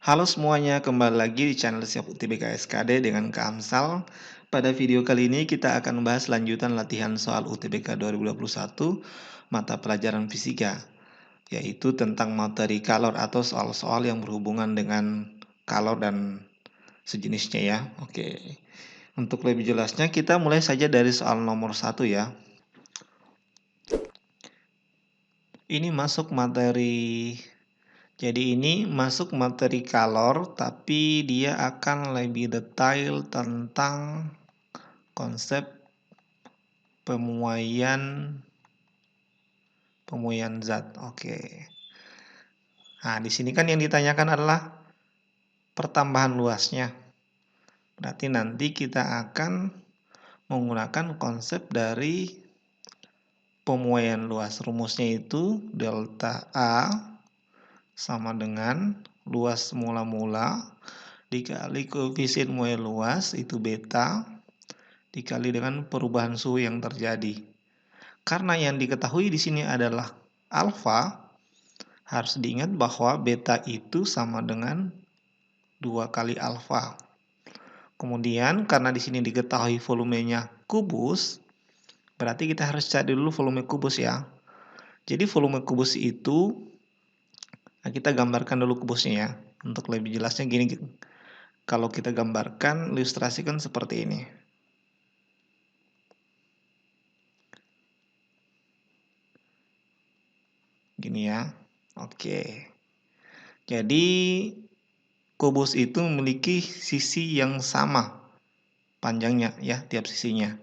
Halo semuanya, kembali lagi di channel Siap UTBK SKD dengan Kak Amsal. Pada video kali ini kita akan membahas lanjutan latihan soal UTBK 2021 mata pelajaran fisika, yaitu tentang materi kalor atau soal-soal yang berhubungan dengan kalor dan sejenisnya ya. Oke. Untuk lebih jelasnya kita mulai saja dari soal nomor 1 ya. Ini masuk materi Jadi ini masuk materi kalor, tapi dia akan lebih detail tentang konsep pemuaian zat. Oke. Nah, di sini kan yang ditanyakan adalah pertambahan luasnya. Berarti nanti kita akan menggunakan konsep dari pemuaian luas. Rumusnya itu delta A sama dengan luas mula-mula dikali koefisien muai luas itu beta dikali dengan perubahan suhu yang terjadi. Karena yang diketahui di sini adalah alfa, harus diingat bahwa beta itu sama dengan 2 kali alfa. Kemudian karena di sini diketahui volumenya kubus, berarti kita harus cari dulu volume kubus ya. Jadi volume kubus itu, nah kita gambarkan dulu kubusnya ya. Untuk lebih jelasnya gini, kalau kita gambarkan, ilustrasikan seperti ini. Gini ya. Oke. Jadi kubus itu memiliki sisi yang sama panjangnya ya tiap sisinya.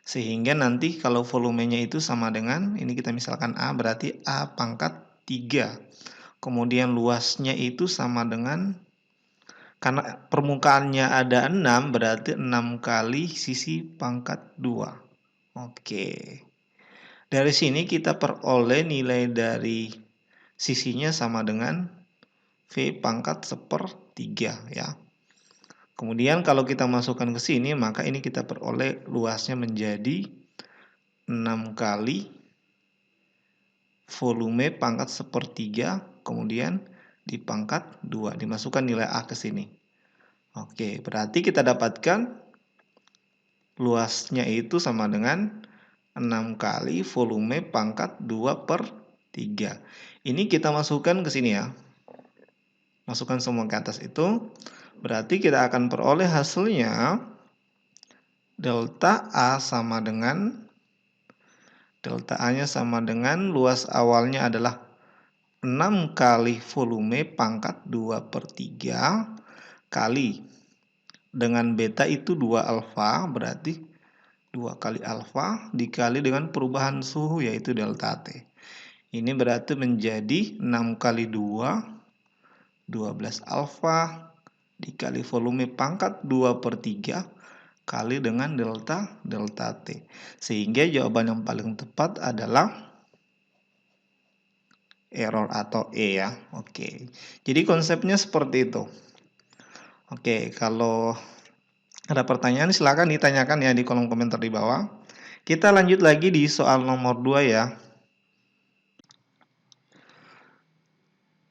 Sehingga nanti kalau volumenya itu sama dengan, ini kita misalkan A, berarti A pangkat 3. Kemudian luasnya itu sama dengan, karena permukaannya ada 6, berarti 6 kali sisi pangkat 2. Oke. Dari sini kita peroleh nilai dari sisinya sama dengan V pangkat 1/3 ya. Kemudian kalau kita masukkan ke sini, maka ini kita peroleh luasnya menjadi 6 kali volume pangkat 1/3, kemudian dipangkat 2, dimasukkan nilai A ke sini. Oke, berarti kita dapatkan luasnya itu sama dengan 6 kali volume pangkat 2/3. Ini kita masukkan ke sini ya. Masukkan semua ke atas itu. Berarti kita akan peroleh hasilnya delta A sama dengan, delta A-nya sama dengan luas awalnya adalah 6 kali volume pangkat 2/3 kali dengan beta itu 2 alfa, berarti 2 kali alfa dikali dengan perubahan suhu yaitu delta T. Ini berarti menjadi 6 kali 2, 12 alfa dikali volume pangkat 2/3 kali dengan delta T. Sehingga jawaban yang paling tepat adalah error atau E ya. Oke. Jadi konsepnya seperti itu. Oke, kalau ada pertanyaan silakan ditanyakan ya di kolom komentar di bawah. Kita lanjut lagi di soal nomor 2 ya.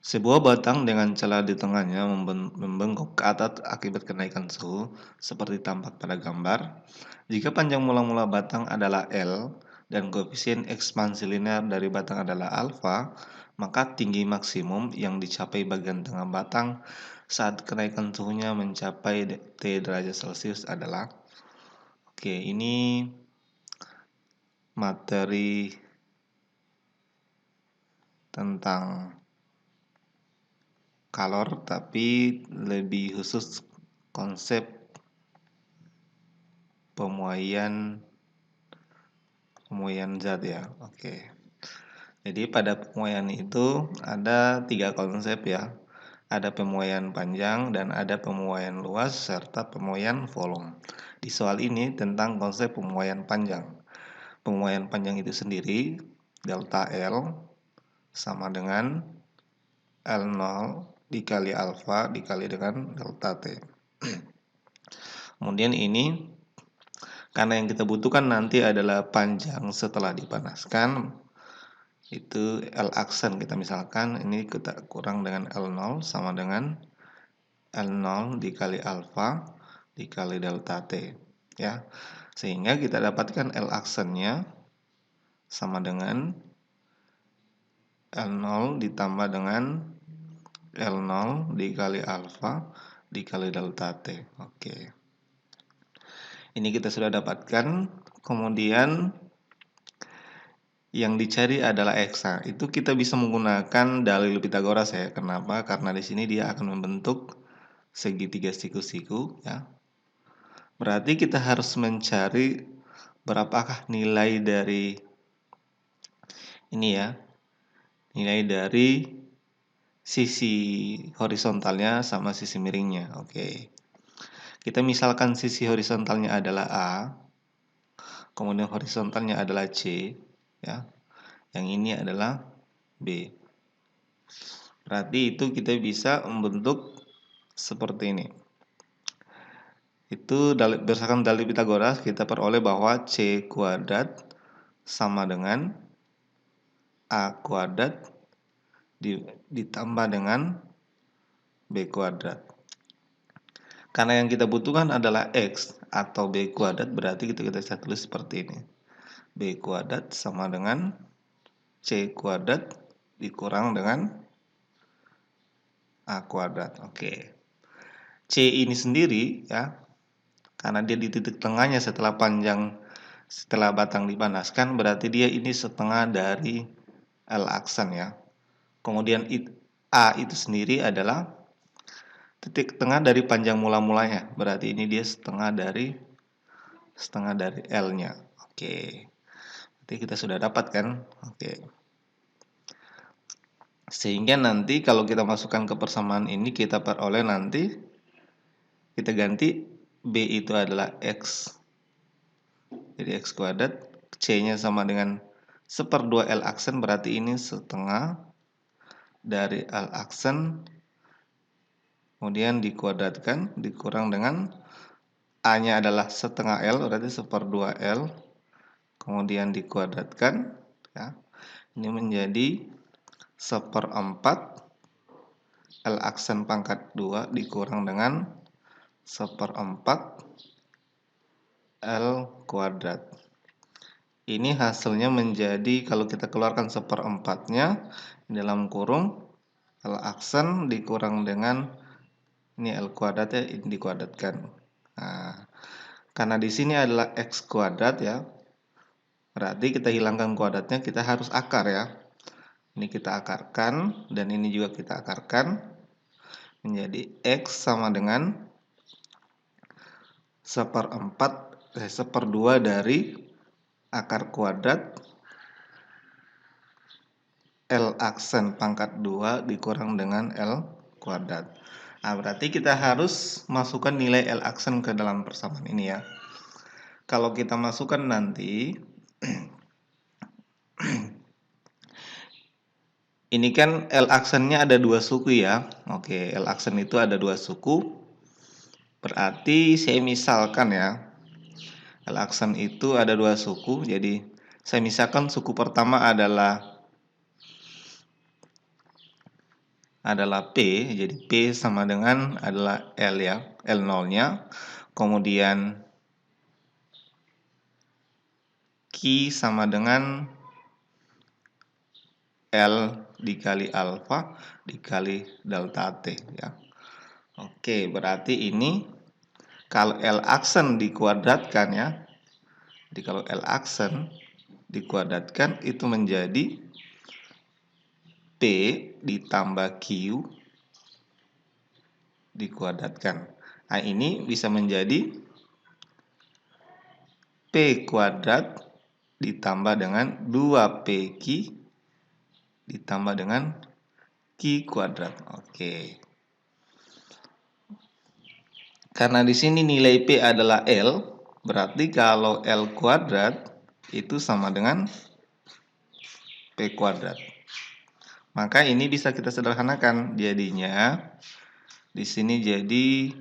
Sebuah batang dengan celah di tengahnya membengkok ke atas akibat kenaikan suhu, seperti tampak pada gambar. Jika panjang mula-mula batang adalah L dan koefisien ekspansi linear dari batang adalah alfa, maka tinggi maksimum yang dicapai bagian tengah batang saat kenaikan suhunya mencapai T derajat Celcius adalah. Oke, ini materi tentang kalor, tapi lebih khusus konsep pemuaian zat ya. Oke. Jadi pada pemuaian itu ada 3 konsep ya. Ada pemuaian panjang dan ada pemuaian luas serta pemuaian volume. Di soal ini tentang konsep pemuaian panjang. Pemuaian panjang itu sendiri delta L sama dengan L0 dikali alfa dikali dengan delta T. Kemudian ini karena yang kita butuhkan nanti adalah panjang setelah dipanaskan, itu L aksen kita misalkan ini kita kurang dengan L0 sama dengan L0 dikali alfa dikali delta T, ya. Sehingga kita dapatkan L aksennya sama dengan L0 ditambah dengan L0 dikali alfa dikali delta T. Oke. Ini kita sudah dapatkan. Kemudian yang dicari adalah X. Nah, itu kita bisa menggunakan dalil Pitagoras ya. Kenapa? Karena di sini dia akan membentuk segitiga siku-siku ya. Berarti kita harus mencari berapakah nilai dari ini ya. Nilai dari sisi horizontalnya sama sisi miringnya. Oke. Kita misalkan sisi horizontalnya adalah A, kemudian horizontalnya adalah C, ya. Yang ini adalah B. Berarti itu kita bisa membentuk seperti ini. Itu berdasarkan dalil Pitagoras kita peroleh bahwa C kuadrat sama dengan A kuadrat ditambah dengan B kuadrat. Karena yang kita butuhkan adalah X atau B kuadrat, berarti kita bisa tulis seperti ini. B kuadrat sama dengan C kuadrat dikurang dengan A kuadrat. Oke. C ini sendiri ya, karena dia di titik tengahnya setelah batang dipanaskan, berarti dia ini setengah dari L aksen ya. Kemudian A itu sendiri adalah titik tengah dari panjang mula-mulanya, berarti ini dia setengah dari L-nya. Oke. Berarti kita sudah dapat kan? Oke. Sehingga nanti kalau kita masukkan ke persamaan ini kita peroleh nanti kita ganti B itu adalah X. Jadi X kuadrat, C-nya sama dengan 1/2 L aksen, berarti ini setengah dari L aksen. Kemudian dikuadratkan, dikurang dengan A-nya adalah setengah L, berarti 1/2 L. Kemudian dikuadratkan, ya. Ini menjadi 1/4 L aksen pangkat 2 dikurang dengan 1/4 L kuadrat. Ini hasilnya menjadi, kalau kita keluarkan 1/4-nya dalam kurung L aksen dikurang dengan ini L kuadrat ya, ini dikuadratkan. Nah, karena di sini adalah X kuadrat ya, berarti kita hilangkan kuadratnya, kita harus akar ya. Ini kita akarkan, dan ini juga kita akarkan. Menjadi X sama dengan 1/2 dari akar kuadrat L aksen pangkat 2 dikurang dengan L kuadrat. Nah, berarti kita harus masukkan nilai L aksen ke dalam persamaan ini ya. Kalau kita masukkan nanti ini kan L aksennya ada 2 suku ya. Oke, L aksen itu ada 2 suku. Berarti saya misalkan ya, L aksen itu ada 2 suku. Jadi saya misalkan suku pertama adalah P. Jadi P sama dengan adalah L ya, L0-nya. Kemudian Q sama dengan L dikali alfa dikali delta T ya. Oke, berarti ini kalau L aksen dikuadratkan ya. Jadi kalau L aksen dikuadratkan itu menjadi P ditambah Q dikuadratkan. Nah, ini bisa menjadi P kuadrat ditambah dengan 2PQ ditambah dengan Q kuadrat. Oke. Karena di sini nilai P adalah L, berarti kalau L kuadrat itu sama dengan P kuadrat. Maka ini bisa kita sederhanakan. Jadinya di sini jadi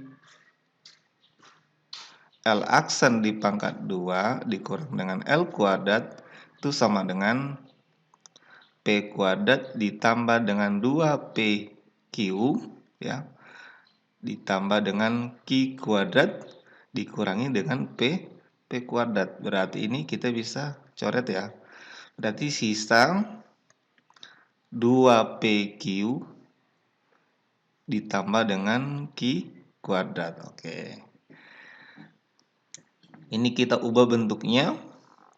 L aksen di pangkat 2 dikurang dengan L kuadrat itu sama dengan P kuadrat ditambah dengan 2PQ ya, ditambah dengan Q kuadrat dikurangi dengan P kuadrat. Berarti ini kita bisa coret ya. Berarti sisa 2PQ ditambah dengan Q kuadrat. Oke. Ini kita ubah bentuknya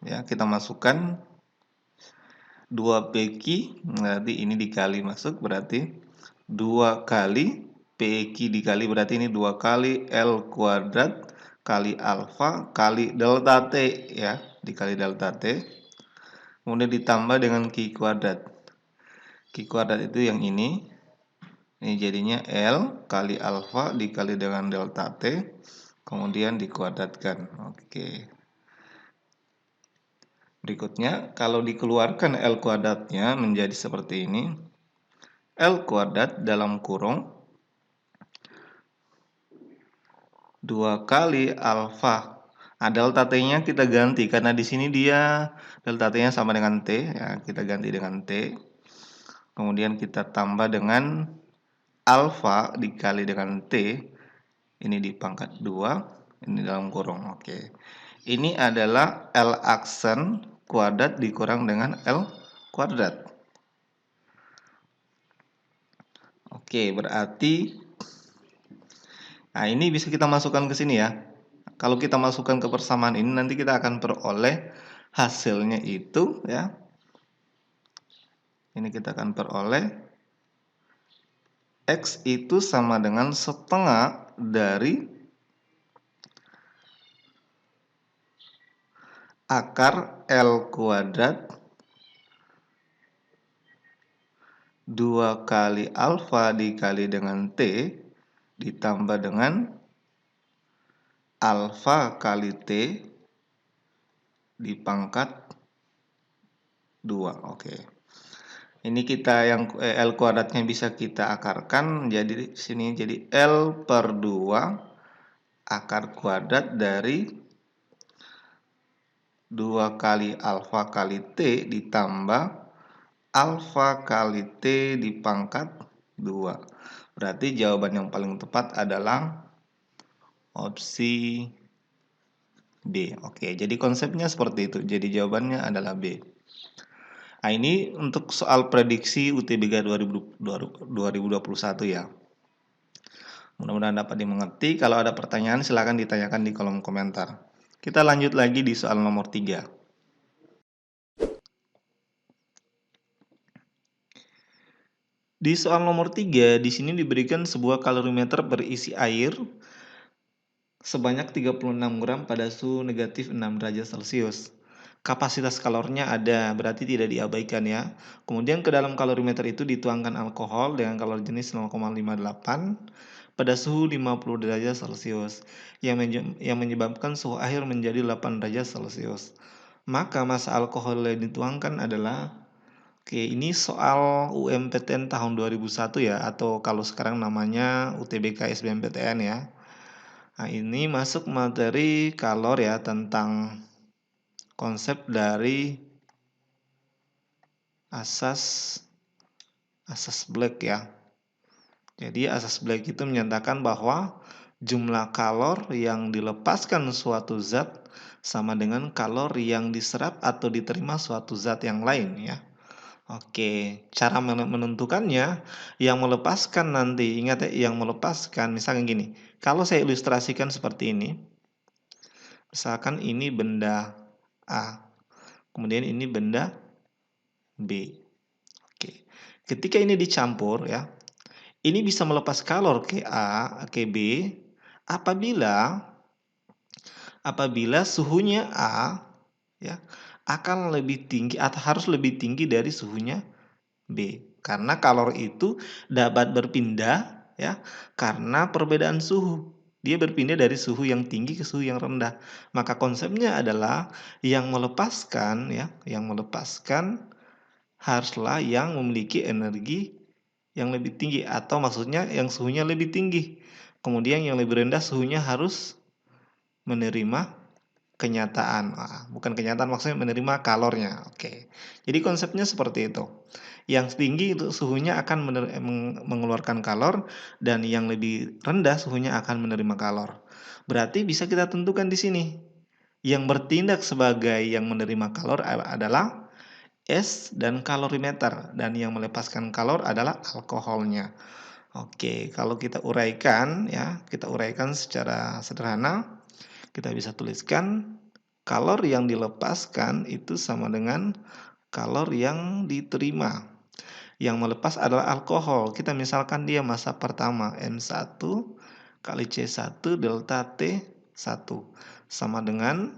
ya, kita masukkan 2PQ, berarti ini dikali masuk, berarti 2 kali PQ dikali, berarti ini 2 kali L kuadrat kali alfa kali delta T ya, dikali delta T. Kemudian ditambah dengan Q kuadrat. Q kuadrat itu yang ini. Ini jadinya L kali alfa dikali dengan delta T, kemudian dikuadratkan. Oke. Berikutnya, kalau dikeluarkan L kuadratnya menjadi seperti ini. L kuadrat dalam kurung 2 kali alfa. Nah, delta T-nya kita ganti karena di sini dia delta T-nya sama dengan T ya, kita ganti dengan T. Kemudian kita tambah dengan alfa dikali dengan T. Ini di pangkat 2, ini dalam kurung. Oke. Ini adalah L aksen kuadrat dikurang dengan L kuadrat. Oke, berarti nah ini bisa kita masukkan ke sini ya. Kalau kita masukkan ke persamaan ini nanti kita akan peroleh hasilnya itu ya. Ini kita akan peroleh X itu sama dengan setengah dari akar L kuadrat 2 kali alfa dikali dengan T ditambah dengan alfa kali T di pangkat 2. Oke. Ini kita yang L kuadratnya bisa kita akarkan jadi sini jadi L per 2 akar kuadrat dari 2 kali alfa kali T ditambah alfa kali T di pangkat 2. Berarti jawaban yang paling tepat adalah opsi B. Oke, jadi konsepnya seperti itu. Jadi jawabannya adalah B. Nah, ini untuk soal prediksi UTBK 2021 ya. Mudah-mudahan dapat dimengerti. Kalau ada pertanyaan silakan ditanyakan di kolom komentar. Kita lanjut lagi di soal nomor 3. Di soal nomor 3, di sini diberikan sebuah kalorimeter berisi air sebanyak 36 gram pada suhu negatif 6 derajat Celcius. Kapasitas kalornya ada, berarti tidak diabaikan ya. Kemudian ke dalam kalorimeter itu dituangkan alkohol dengan kalori jenis 0,58 pada suhu 50 derajat Celcius yang menyebabkan suhu air menjadi 8 derajat Celcius. Maka massa alkohol yang dituangkan adalah, oke, ini soal UMPTN tahun 2001 ya, atau kalau sekarang namanya UTBK SBMPTN ya. Nah, ini masuk materi kalor ya, tentang konsep dari asas Black ya. Jadi asas Black itu menyatakan bahwa jumlah kalor yang dilepaskan suatu zat sama dengan kalor yang diserap atau diterima suatu zat yang lain ya. Oke, cara menentukannya, yang melepaskan nanti, ingat ya, yang melepaskan, misalkan gini, kalau saya ilustrasikan seperti ini, misalkan ini benda A, kemudian ini benda B. Oke, ketika ini dicampur ya, ini bisa melepas kalor ke A, ke B, apabila suhunya A ya akan lebih tinggi atau harus lebih tinggi dari suhunya B. Karena kalor itu dapat berpindah ya karena perbedaan suhu. Dia berpindah dari suhu yang tinggi ke suhu yang rendah. Maka konsepnya adalah yang melepaskan haruslah yang memiliki energi yang lebih tinggi, atau maksudnya yang suhunya lebih tinggi. Kemudian yang lebih rendah suhunya harus menerima kenyataan. Bukan kenyataan, maksudnya menerima kalornya. Oke. Jadi konsepnya seperti itu. Yang tinggi itu suhunya akan mengeluarkan kalor, dan yang lebih rendah suhunya akan menerima kalor. Berarti bisa kita tentukan di sini. Yang bertindak sebagai yang menerima kalor adalah es dan kalorimeter, dan yang melepaskan kalor adalah alkoholnya. Oke, kalau kita uraikan ya, kita uraikan secara sederhana, kita bisa tuliskan kalor yang dilepaskan itu sama dengan kalor yang diterima. Yang melepas adalah alkohol. Kita misalkan dia massa pertama M1 kali C1 delta T1 sama dengan,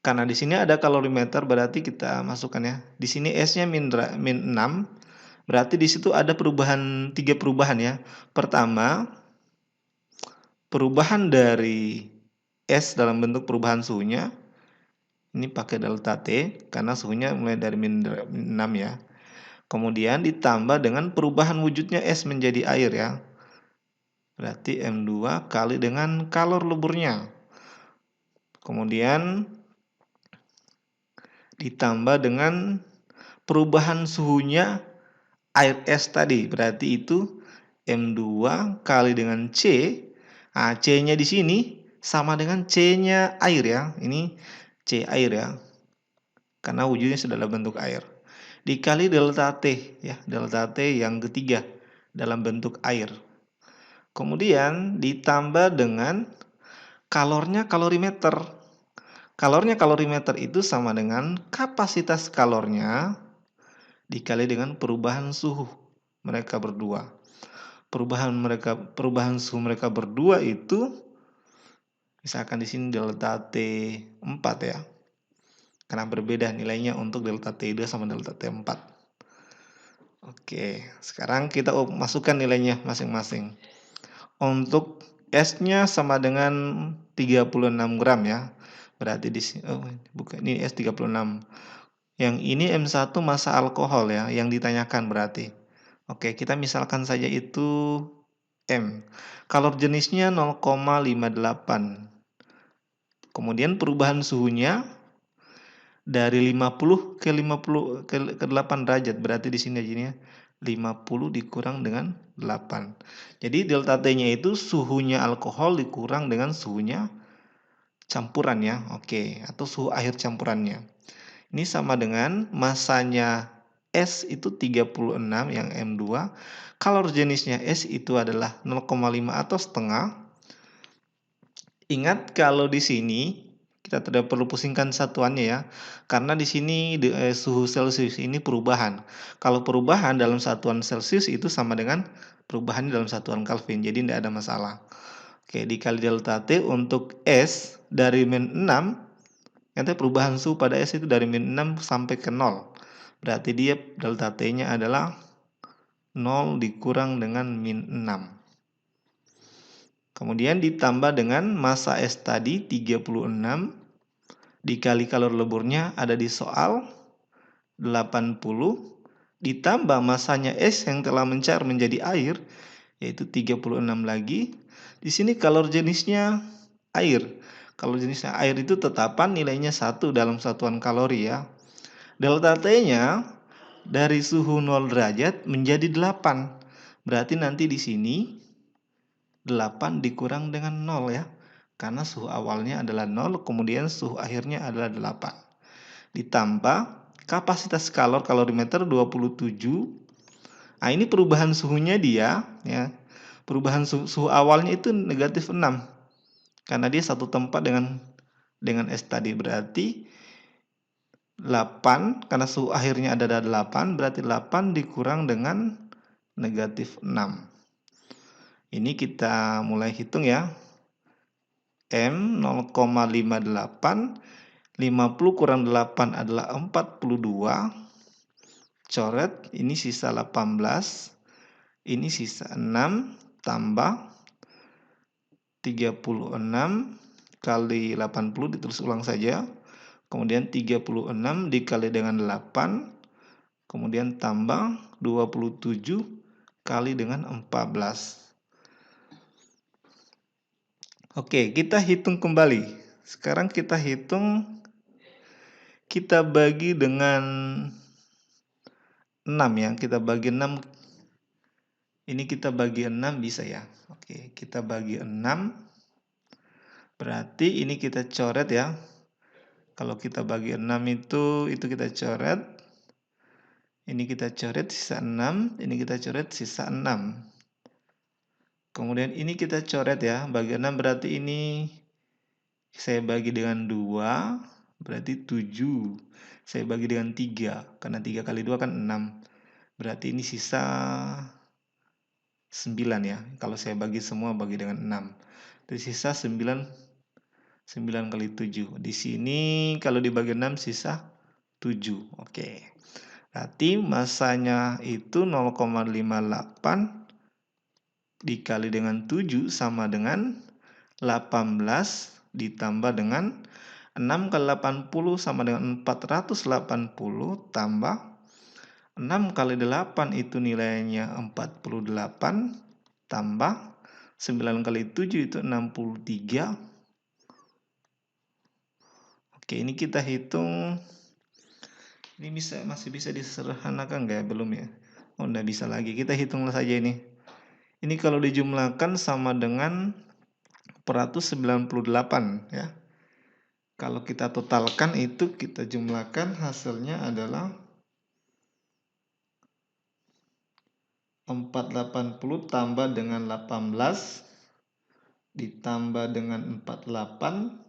karena di sini ada kalorimeter berarti kita masukkan ya. Di sini S-nya min 6, berarti di situ ada perubahan, 3 perubahan ya. Pertama, perubahan dari S dalam bentuk perubahan suhunya. Ini pakai delta T karena suhunya mulai dari min 6 ya. Kemudian ditambah dengan perubahan wujudnya es menjadi air ya. Berarti M2 kali dengan kalor leburnya. Kemudian ditambah dengan perubahan suhunya air es tadi. Berarti itu M2 kali dengan C. Nah, C-nya di sini sama dengan C-nya air ya. Ini C air ya. Karena wujudnya sudah dalam bentuk air. Dikali delta T ya, delta T yang ketiga dalam bentuk air. Kemudian ditambah dengan kalornya kalorimeter. Kalornya kalorimeter itu sama dengan kapasitas kalornya dikali dengan perubahan suhu mereka berdua. Perubahan suhu mereka berdua itu misalkan di sini delta T4 ya. Karena berbeda nilainya untuk delta T2 sama delta T4. Oke, sekarang kita masukkan nilainya masing-masing. Untuk S-nya sama dengan 36 gram ya. Berarti di sini bukan, ini S 36. Yang ini M1 massa alkohol ya, yang ditanyakan berarti. Oke, kita misalkan saja itu M. Kalor jenisnya 0,58. Kemudian perubahan suhunya dari 50 ke 8 derajat. Berarti di sini aja 50 dikurang dengan 8. Jadi delta T-nya itu suhunya alkohol dikurang dengan suhunya campuran ya. Oke, atau suhu akhir campurannya. Ini sama dengan masanya S itu 36 yang M2. Kalor jenisnya S itu adalah 0,5 atau setengah. Ingat kalau di sini kita tidak perlu pusingkan satuannya ya, karena di sini suhu Celcius ini perubahan. Kalau perubahan dalam satuan Celcius itu sama dengan perubahan dalam satuan Kelvin, jadi tidak ada masalah. Oke, dikali delta T untuk S dari min 6, nanti perubahan suhu pada S itu dari min 6 sampai ke 0. Berarti dia delta T-nya adalah 0 dikurang dengan min 6. Kemudian ditambah dengan massa S tadi 36 dikali kalor leburnya ada di soal 80 ditambah massanya S yang telah mencair menjadi air yaitu 36 lagi. Di sini kalor jenisnya air. Kalau jenisnya air itu tetapan nilainya 1 dalam satuan kalori ya. Delta T-nya dari suhu 0 derajat menjadi 8. Berarti nanti di sini 8 dikurang dengan 0 ya. Karena suhu awalnya adalah 0, kemudian suhu akhirnya adalah 8. Ditambah kapasitas kalorimeter 27. Nah, ini perubahan suhunya dia ya. Perubahan suhu awalnya itu negatif 6. Karena dia satu tempat dengan S tadi, berarti 8 karena suhu akhirnya ada 8, berarti 8 dikurang dengan negatif 6. Ini kita mulai hitung ya. M 0,58, 50 kurang 8 adalah 42. Coret, ini sisa 18. Ini sisa 6 tambah 36 kali 80 ditulis ulang saja. Kemudian 36 dikali dengan 8. Kemudian tambah 27 kali dengan 14. Oke, kita hitung kembali. Sekarang kita hitung, kita bagi dengan 6 ya, kita bagi 6. Ini kita bagi 6 bisa ya. Oke, kita bagi 6. Berarti ini kita coret ya. Kalau kita bagi 6 itu kita coret. Ini kita coret sisa 6, ini kita coret sisa 6. Kemudian ini kita coret ya, bagi 6 berarti ini saya bagi dengan 2, berarti 7. Saya bagi dengan 3, karena 3 kali 2 kan 6. Berarti ini sisa 9 ya, kalau saya bagi semua bagi dengan 6. Jadi sisa 9 kali 7. Di sini kalau dibagi 6 sisa 7. Oke. Berarti masanya itu 0,58 dikali dengan 7 sama dengan 18 ditambah dengan 6 kali 80 sama dengan 480 tambah 6 kali 8 itu nilainya 48 tambah 9 kali 7 itu 63. Oke, ini kita hitung. Ini masih bisa disederhanakan nggak? Belum ya? Oh, nggak bisa lagi. Kita hitung saja ini. Ini kalau dijumlahkan sama dengan 498 ya. Kalau kita totalkan itu kita jumlahkan hasilnya adalah 480 tambah dengan 18 ditambah dengan 48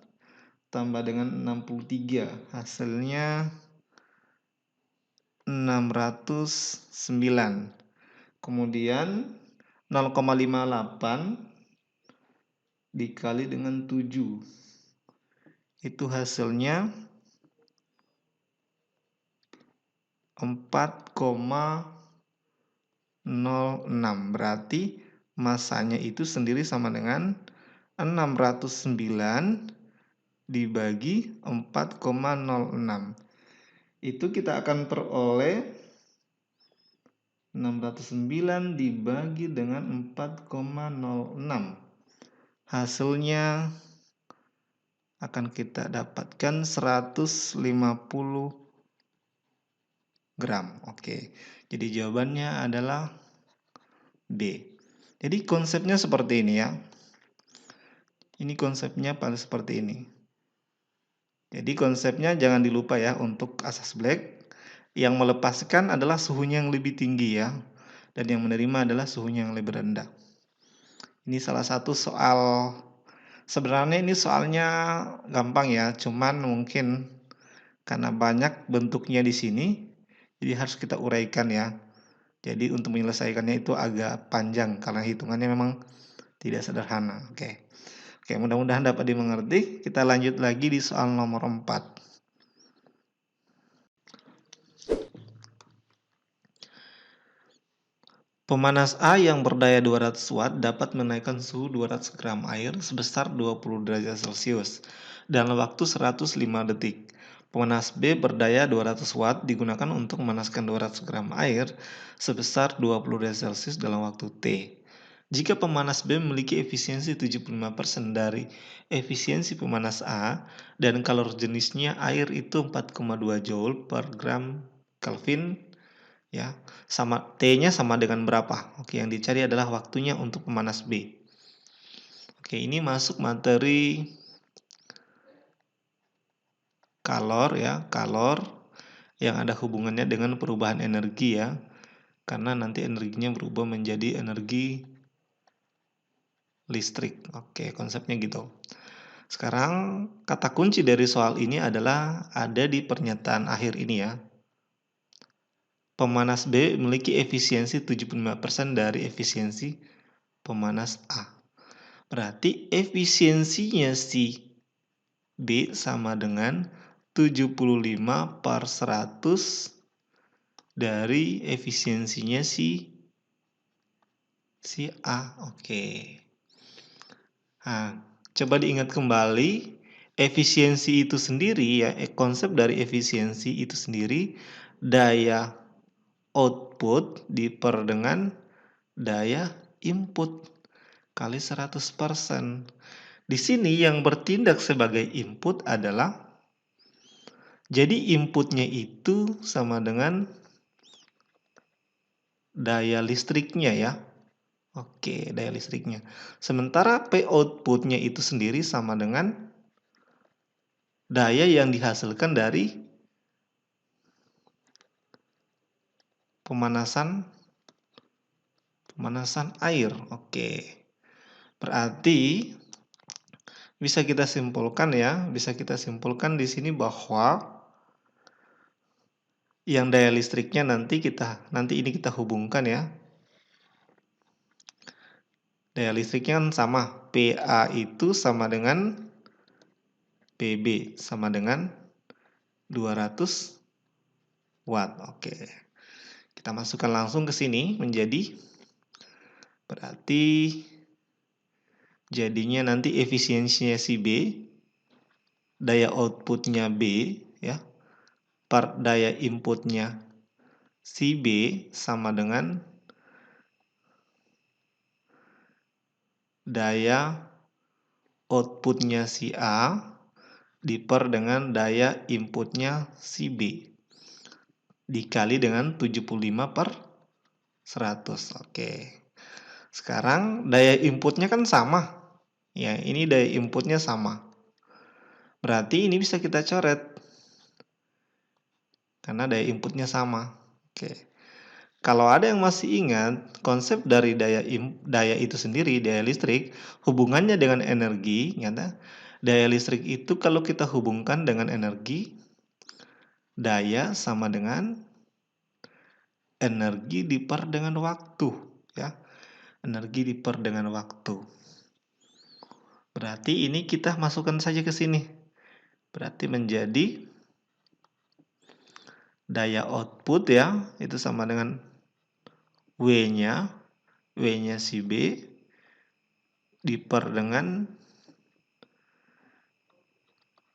tambah dengan 63. Hasilnya 609. Kemudian 0,58 dikali dengan 7. Itu hasilnya 4,06. Berarti masanya itu sendiri sama dengan 609 dibagi 4,06. Itu kita akan peroleh 609 dibagi dengan 4,06. Hasilnya akan kita dapatkan 150 gram. Oke. Jadi jawabannya adalah B. Jadi konsepnya seperti ini ya. Ini konsepnya paling seperti ini. Jadi konsepnya jangan dilupa ya, untuk asas black yang melepaskan adalah suhunya yang lebih tinggi ya, dan yang menerima adalah suhunya yang lebih rendah. Ini salah satu soal, sebenarnya ini soalnya gampang ya, cuman mungkin karena banyak bentuknya di sini, jadi harus kita uraikan ya. Jadi untuk menyelesaikannya itu agak panjang karena hitungannya memang tidak sederhana. Oke, mudah-mudahan dapat dimengerti. Kita lanjut lagi di soal nomor 4. Pemanas A yang berdaya 200 watt dapat menaikkan suhu 200 gram air sebesar 20 derajat Celcius dalam waktu 105 detik. Pemanas B berdaya 200 watt digunakan untuk memanaskan 200 gram air sebesar 20 derajat Celcius dalam waktu T. Jika pemanas B memiliki efisiensi 75% dari efisiensi pemanas A dan kalor jenisnya air itu 4,2 Joule per gram Kelvin, ya, sama T-nya sama dengan berapa? Oke, yang dicari adalah waktunya untuk pemanas B. Oke, ini masuk materi kalor ya, kalor yang ada hubungannya dengan perubahan energi ya. Karena nanti energinya berubah menjadi energi listrik. Oke, konsepnya gitu. Sekarang kata kunci dari soal ini adalah ada di pernyataan akhir ini ya. Pemanas B memiliki efisiensi 75% dari efisiensi pemanas A. Berarti efisiensinya si B sama dengan 75/100 dari efisiensinya si A. Oke. Nah, coba diingat kembali efisiensi itu sendiri ya, konsep dari efisiensi itu sendiri daya output diper dengan daya input kali 100%. Di sini yang bertindak sebagai input adalah, jadi inputnya itu sama dengan daya listriknya ya. Oke, daya listriknya. Sementara P outputnya itu sendiri sama dengan daya yang dihasilkan dari pemanasan air. Oke. Berarti bisa kita simpulkan ya, di sini bahwa yang daya listriknya nanti ini kita hubungkan ya. Daya listriknya kan sama, PA itu sama dengan PB sama dengan 200 watt. Oke. Kita masukkan langsung ke sini berarti jadinya nanti efisiensinya si B, daya outputnya B ya, per daya inputnya si B sama dengan daya outputnya si A diper dengan daya inputnya si B dikali dengan 75 per 100. Oke. Sekarang daya inputnya kan sama. Ya, ini daya inputnya sama. Berarti ini bisa kita coret. Karena daya inputnya sama. Oke. Kalau ada yang masih ingat, konsep dari daya itu sendiri, daya listrik, hubungannya dengan energi, daya listrik itu kalau kita hubungkan dengan energi, daya sama dengan energi diper dengan waktu, ya. Energi diper dengan waktu. Berarti ini kita masukkan saja ke sini. Berarti menjadi daya output ya, itu sama dengan W-nya si B diper dengan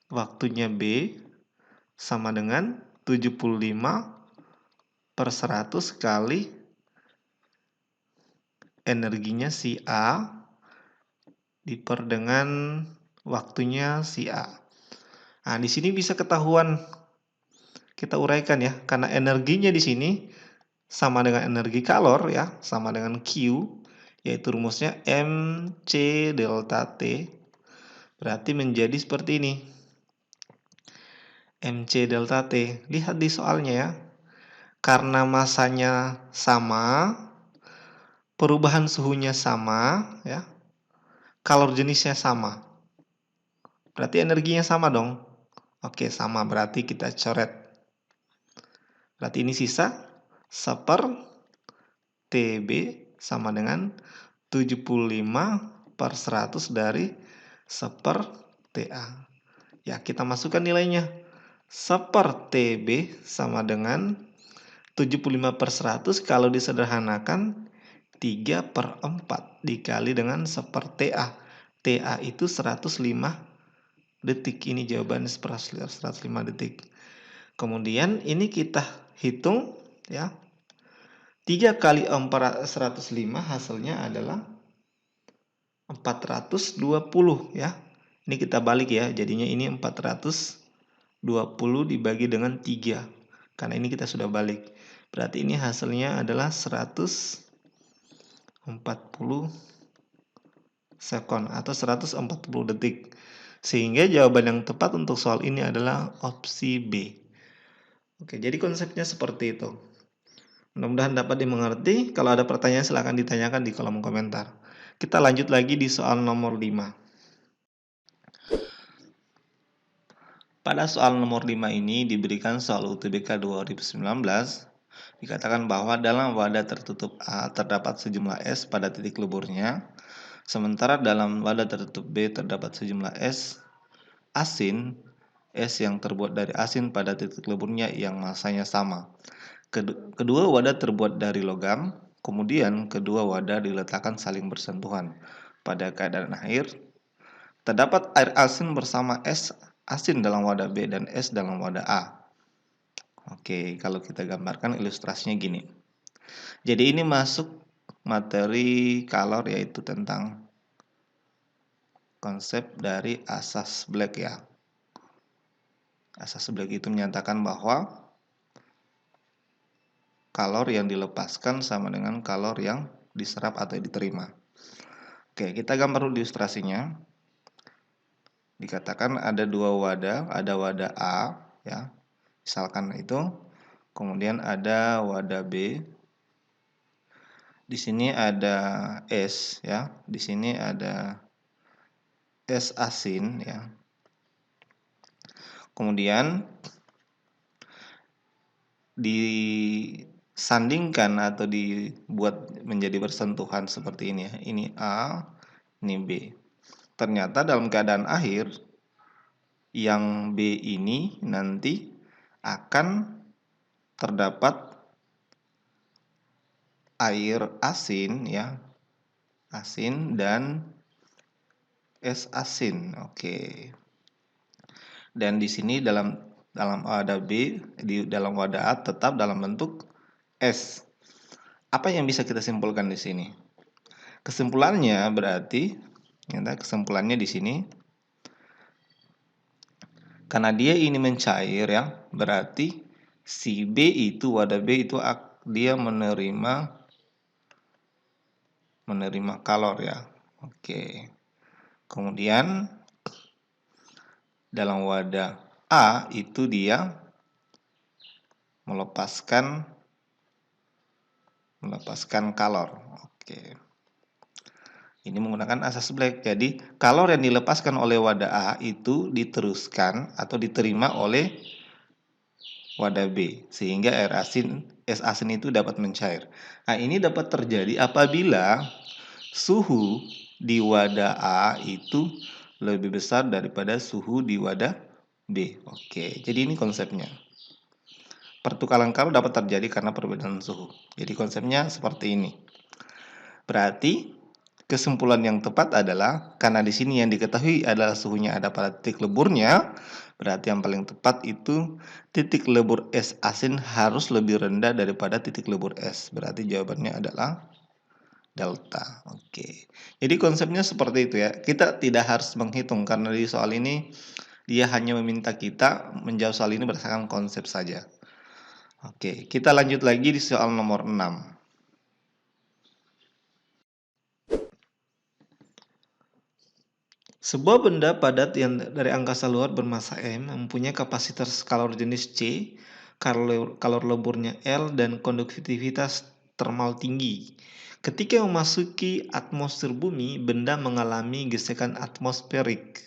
waktunya B sama dengan 75 per 100 kali energinya si A diper dengan waktunya si A. Nah, di sini bisa ketahuan, kita uraikan ya, karena energinya di sini sama dengan energi kalor ya, sama dengan Q, yaitu rumusnya MC delta T. Berarti menjadi seperti ini. MC delta T. Lihat di soalnya ya. Karena masanya sama, perubahan suhunya sama ya. Kalor jenisnya sama. Berarti energinya sama dong. Oke, sama, berarti kita coret. Berarti ini sisa 1 TB sama dengan 75 per 100 dari 1 TA. Ya, kita masukkan nilainya. 1 TB sama dengan 75 per 100 kalau disederhanakan 3 per 4 dikali dengan 1 TA. TA itu 105 detik. Ini jawaban 105 detik. Kemudian ini kita hitung ya. 3 kali 105 hasilnya adalah 420 ya. Ini kita balik ya. Jadinya ini 420 dibagi dengan 3. Karena ini kita sudah balik. Berarti ini hasilnya adalah 140 sekon atau 140 detik. Sehingga jawaban yang tepat untuk soal ini adalah opsi B. Oke, jadi konsepnya seperti itu. Mudah-mudahan dapat dimengerti. Kalau ada pertanyaan silahkan ditanyakan di kolom komentar. Kita lanjut lagi di soal nomor 5. Pada soal nomor 5 ini diberikan soal UTBK 2019. Dikatakan bahwa dalam wadah tertutup A terdapat sejumlah S pada titik leburnya. Sementara dalam wadah tertutup B terdapat sejumlah S asin, S yang terbuat dari asin pada titik leburnya yang masanya sama. Kedua wadah terbuat dari logam, kemudian kedua wadah diletakkan saling bersentuhan. Pada keadaan air, terdapat air asin bersama S asin dalam wadah B dan S dalam wadah A. Oke, kalau kita gambarkan ilustrasinya gini. Jadi ini masuk materi kalor, yaitu tentang konsep dari asas Black ya. Asas Black itu menyatakan bahwa kalor yang dilepaskan sama dengan kalor yang diserap atau diterima. Oke, kita gambar dulu ilustrasinya. Dikatakan ada dua wadah, ada wadah A, ya, misalkan itu, kemudian ada wadah B. Di sini ada S, ya, di sini ada S asin, ya. Kemudian disandingkan atau dibuat menjadi bersentuhan seperti ini, ya. Ini A, ini B. Ternyata dalam keadaan akhir yang B ini nanti akan terdapat air asin, ya, asin dan es asin. Oke. Dan di sini dalam wadah B, di dalam wadah A tetap dalam bentuk es. Apa yang bisa kita simpulkan di sini? Kesimpulannya berarti, kesimpulannya di sini, karena dia ini mencair, ya, berarti si B itu, wadah B itu dia menerima kalor, ya. Oke. Kemudian dalam wadah A itu dia melepaskan kalor. Oke. Ini menggunakan asas Black. Jadi, kalor yang dilepaskan oleh wadah A itu diteruskan atau diterima oleh wadah B, sehingga es asin itu dapat mencair. Nah, ini dapat terjadi apabila suhu di wadah A itu lebih besar daripada suhu di wadah B. Oke, jadi ini konsepnya. Pertukaran kalor dapat terjadi karena perbedaan suhu. Jadi konsepnya seperti ini. Berarti kesimpulan yang tepat adalah karena di sini yang diketahui adalah suhunya ada pada titik leburnya, berarti yang paling tepat itu titik lebur es asin harus lebih rendah daripada titik lebur es. Berarti jawabannya adalah delta. Oke. Jadi konsepnya seperti itu, ya. Kita tidak harus menghitung karena di soal ini dia hanya meminta kita menjawab soal ini berdasarkan konsep saja. Oke, kita lanjut lagi di soal nomor 6. Sebuah benda padat yang dari angkasa luar bermassa M mempunyai kapasitas kalor jenis C, kalor leburnya L, dan konduktivitas termal tinggi. Ketika memasuki atmosfer bumi, benda mengalami gesekan atmosferik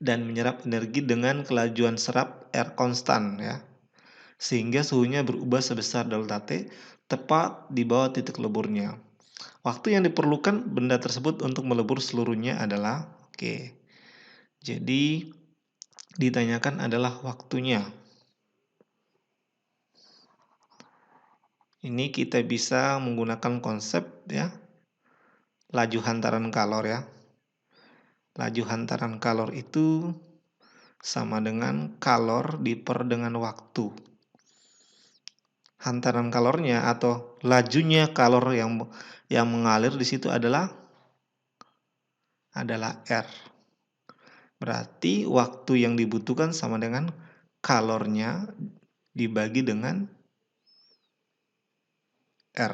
dan menyerap energi dengan kelajuan serap R konstan, ya, sehingga suhunya berubah sebesar delta T tepat di bawah titik leburnya. Waktu yang diperlukan benda tersebut untuk melebur seluruhnya adalah, oke, jadi ditanyakan adalah waktunya. Ini kita bisa menggunakan konsep, ya, laju hantaran kalor, ya. Laju hantaran kalor itu sama dengan kalor diper dengan waktu. Hantaran kalornya atau lajunya kalor yang mengalir di situ adalah R. Berarti waktu yang dibutuhkan sama dengan kalornya dibagi dengan R.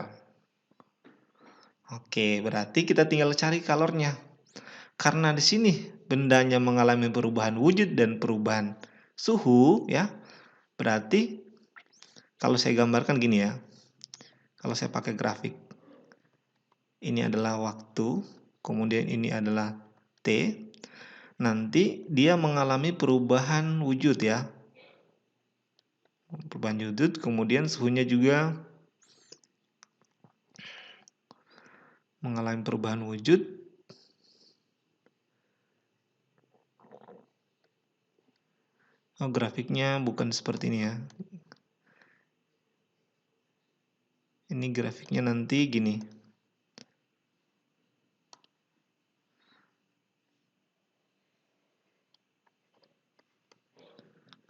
Oke, berarti kita tinggal cari kalornya. Karena di sini bendanya mengalami perubahan wujud dan perubahan suhu, ya. Berarti kalau saya gambarkan gini, ya. Kalau saya pakai grafik. Ini adalah waktu, kemudian ini adalah T. Nanti dia mengalami perubahan wujud, ya. Perubahan wujud, kemudian suhunya juga mengalami perubahan wujud. Oh, grafiknya bukan seperti ini, ya. Ini grafiknya nanti gini.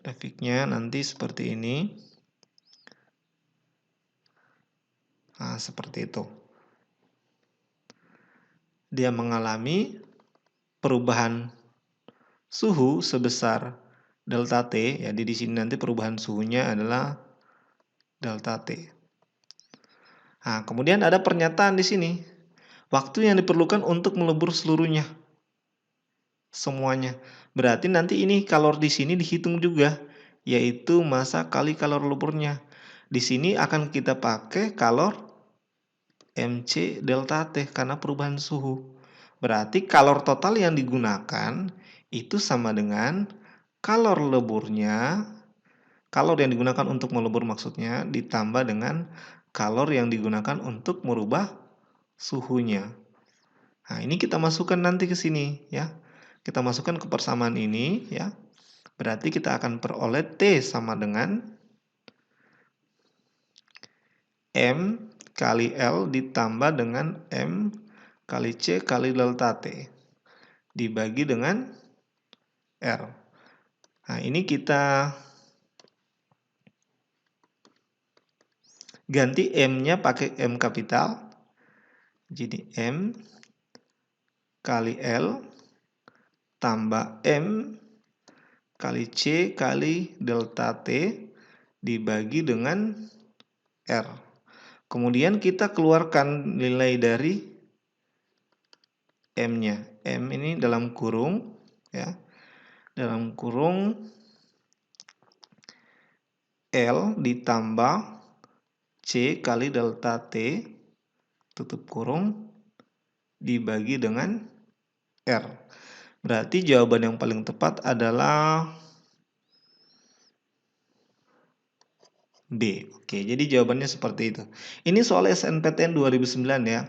Grafiknya nanti seperti ini. Nah, seperti itu. Dia mengalami perubahan suhu sebesar delta T. Jadi di sini nanti perubahan suhunya adalah delta T. Nah, kemudian ada pernyataan di sini. Waktu yang diperlukan untuk melebur seluruhnya. Semuanya. Berarti nanti ini kalor di sini dihitung juga, yaitu massa kali kalor leburnya. Di sini akan kita pakai kalor Mc delta T karena perubahan suhu. Berarti kalor total yang digunakan itu sama dengan kalor leburnya, kalor yang digunakan untuk melebur maksudnya, ditambah dengan kalor yang digunakan untuk merubah suhunya. Nah, ini kita masukkan nanti ke sini ya. Kita masukkan ke persamaan ini ya. Berarti kita akan peroleh T sama dengan M kali L ditambah dengan M kali C kali delta T dibagi dengan R. Nah, ini kita ganti M-nya pakai M kapital. Jadi M kali L tambah M kali C kali delta T dibagi dengan R. Kemudian kita keluarkan nilai dari M-nya. M ini dalam kurung ya. Dalam kurung L ditambah C kali delta T tutup kurung dibagi dengan R. Berarti jawaban yang paling tepat adalah B. Oke, jadi jawabannya seperti itu. Ini soal SNPTN 2009 ya.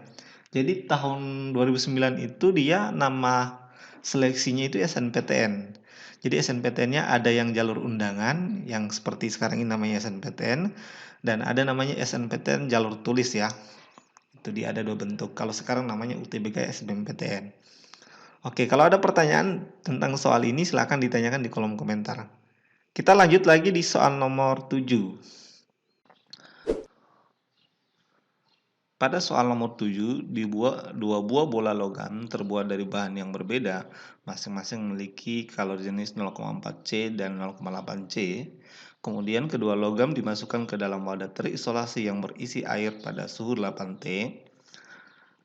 Jadi tahun 2009 itu dia nama seleksinya itu SNPTN. Jadi SNPTN-nya ada yang jalur undangan yang seperti sekarang ini namanya SNPTN dan ada namanya SNPTN jalur tulis ya. Itu dia ada dua bentuk. Kalau sekarang namanya UTBK SBMPTN. Oke, kalau ada pertanyaan tentang soal ini silahkan ditanyakan di kolom komentar. Kita lanjut lagi di soal nomor 7. Pada soal nomor 7, dua buah bola logam terbuat dari bahan yang berbeda, masing-masing memiliki kalor jenis 0,4 C dan 0,8 C. Kemudian kedua logam dimasukkan ke dalam wadah terisolasi yang berisi air pada suhu 8 T.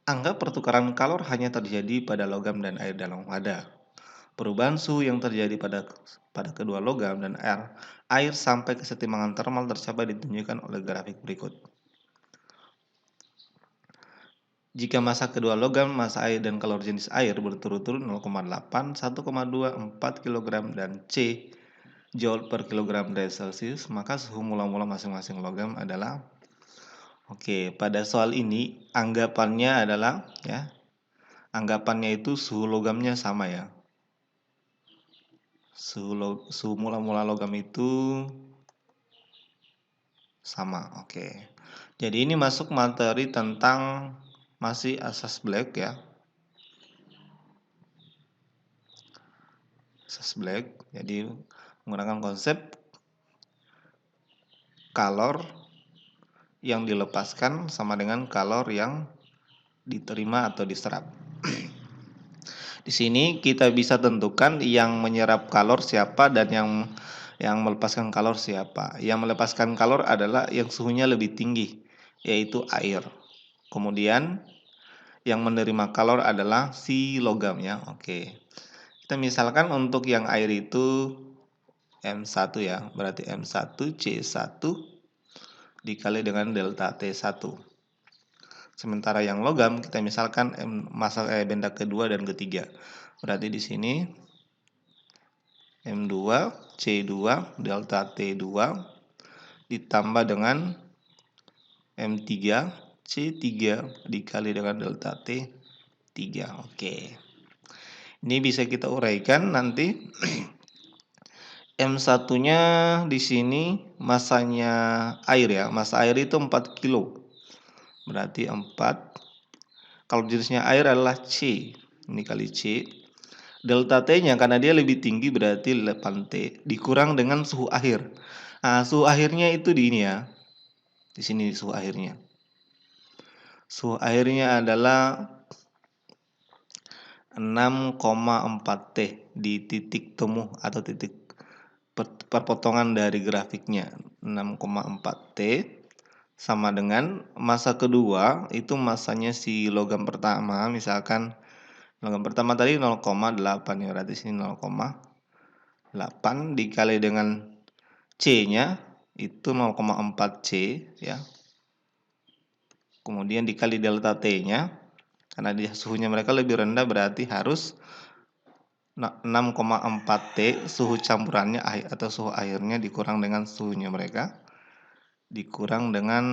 Anggap pertukaran kalor hanya terjadi pada logam dan air dalam wadah. Perubahan suhu yang terjadi pada kedua logam dan air sampai kesetimbangan termal tercapai ditunjukkan oleh grafik berikut. Jika massa kedua logam, massa air dan kalor jenis air berturut-turut 0,8, 1,2, 4 kg dan C Joule per kilogram derajat Celcius, maka suhu mula-mula masing-masing logam adalah. Oke, pada soal ini anggapannya adalah ya. Anggapannya itu suhu logamnya sama ya. Suhu mula-mula logam itu sama. Oke. Jadi ini masuk materi tentang masih asas Black ya. Asas Black. Jadi menggunakan konsep kalor yang dilepaskan sama dengan kalor yang diterima atau diserap. Di sini kita bisa tentukan yang menyerap kalor siapa dan yang melepaskan kalor siapa. Yang melepaskan kalor adalah yang suhunya lebih tinggi, yaitu air. Kemudian yang menerima kalor adalah si logam ya. Oke. Kita misalkan untuk yang air itu M1 ya, berarti M1 C1 dikali dengan delta T1. Sementara yang logam kita misalkan massa benda kedua dan ketiga. Berarti di sini M2 C2 delta T2 ditambah dengan M3 C3 dikali dengan delta T3. Oke. Ini bisa kita uraikan nanti. M1-nya di sini massanya air ya. Massa air itu 4 kilo. Berarti 4. Kalau jenisnya air adalah C. Ini kali C. Delta T-nya karena dia lebih tinggi berarti 8 T. Dikurang dengan suhu akhir. Nah, suhu akhirnya itu di ini ya. Di sini suhu akhirnya. Suhu akhirnya adalah 6,4 T di titik temu atau titik perpotongan dari grafiknya. 6,4 T sama dengan massa kedua, itu massanya si logam pertama, misalkan logam pertama tadi 0,8 ya, berarti sini 0,8 dikali dengan C-nya, itu 0,4 C ya. Kemudian dikali delta T-nya, karena suhunya mereka lebih rendah, berarti harus 6,4 T suhu campurannya atau suhu airnya dikurang dengan suhunya mereka, dikurang dengan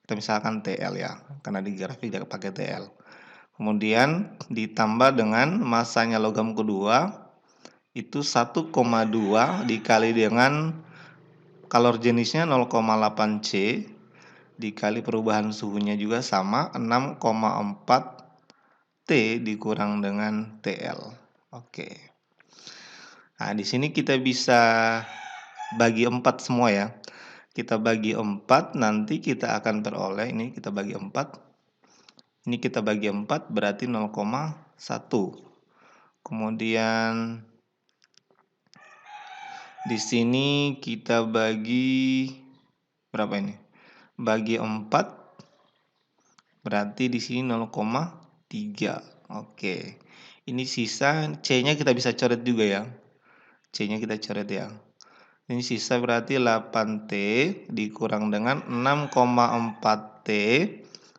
kita misalkan TL ya, karena di grafik dia pakai TL. Kemudian ditambah dengan massanya logam kedua, itu 1,2 dikali dengan kalor jenisnya 0,8 C, dikali perubahan suhunya juga sama 6,4 T dikurang dengan TL. Oke. Nah, di sini kita bisa bagi 4 semua ya. Kita bagi 4, nanti kita akan peroleh, ini kita bagi 4. Ini kita bagi 4 berarti 0,1. Kemudian di sini kita bagi berapa ini? Bagi 4 berarti di sini 0,3. Oke. Ini sisa C-nya kita bisa coret juga ya. C-nya kita coret ya. Ini sisa berarti 8T dikurang dengan 6,4T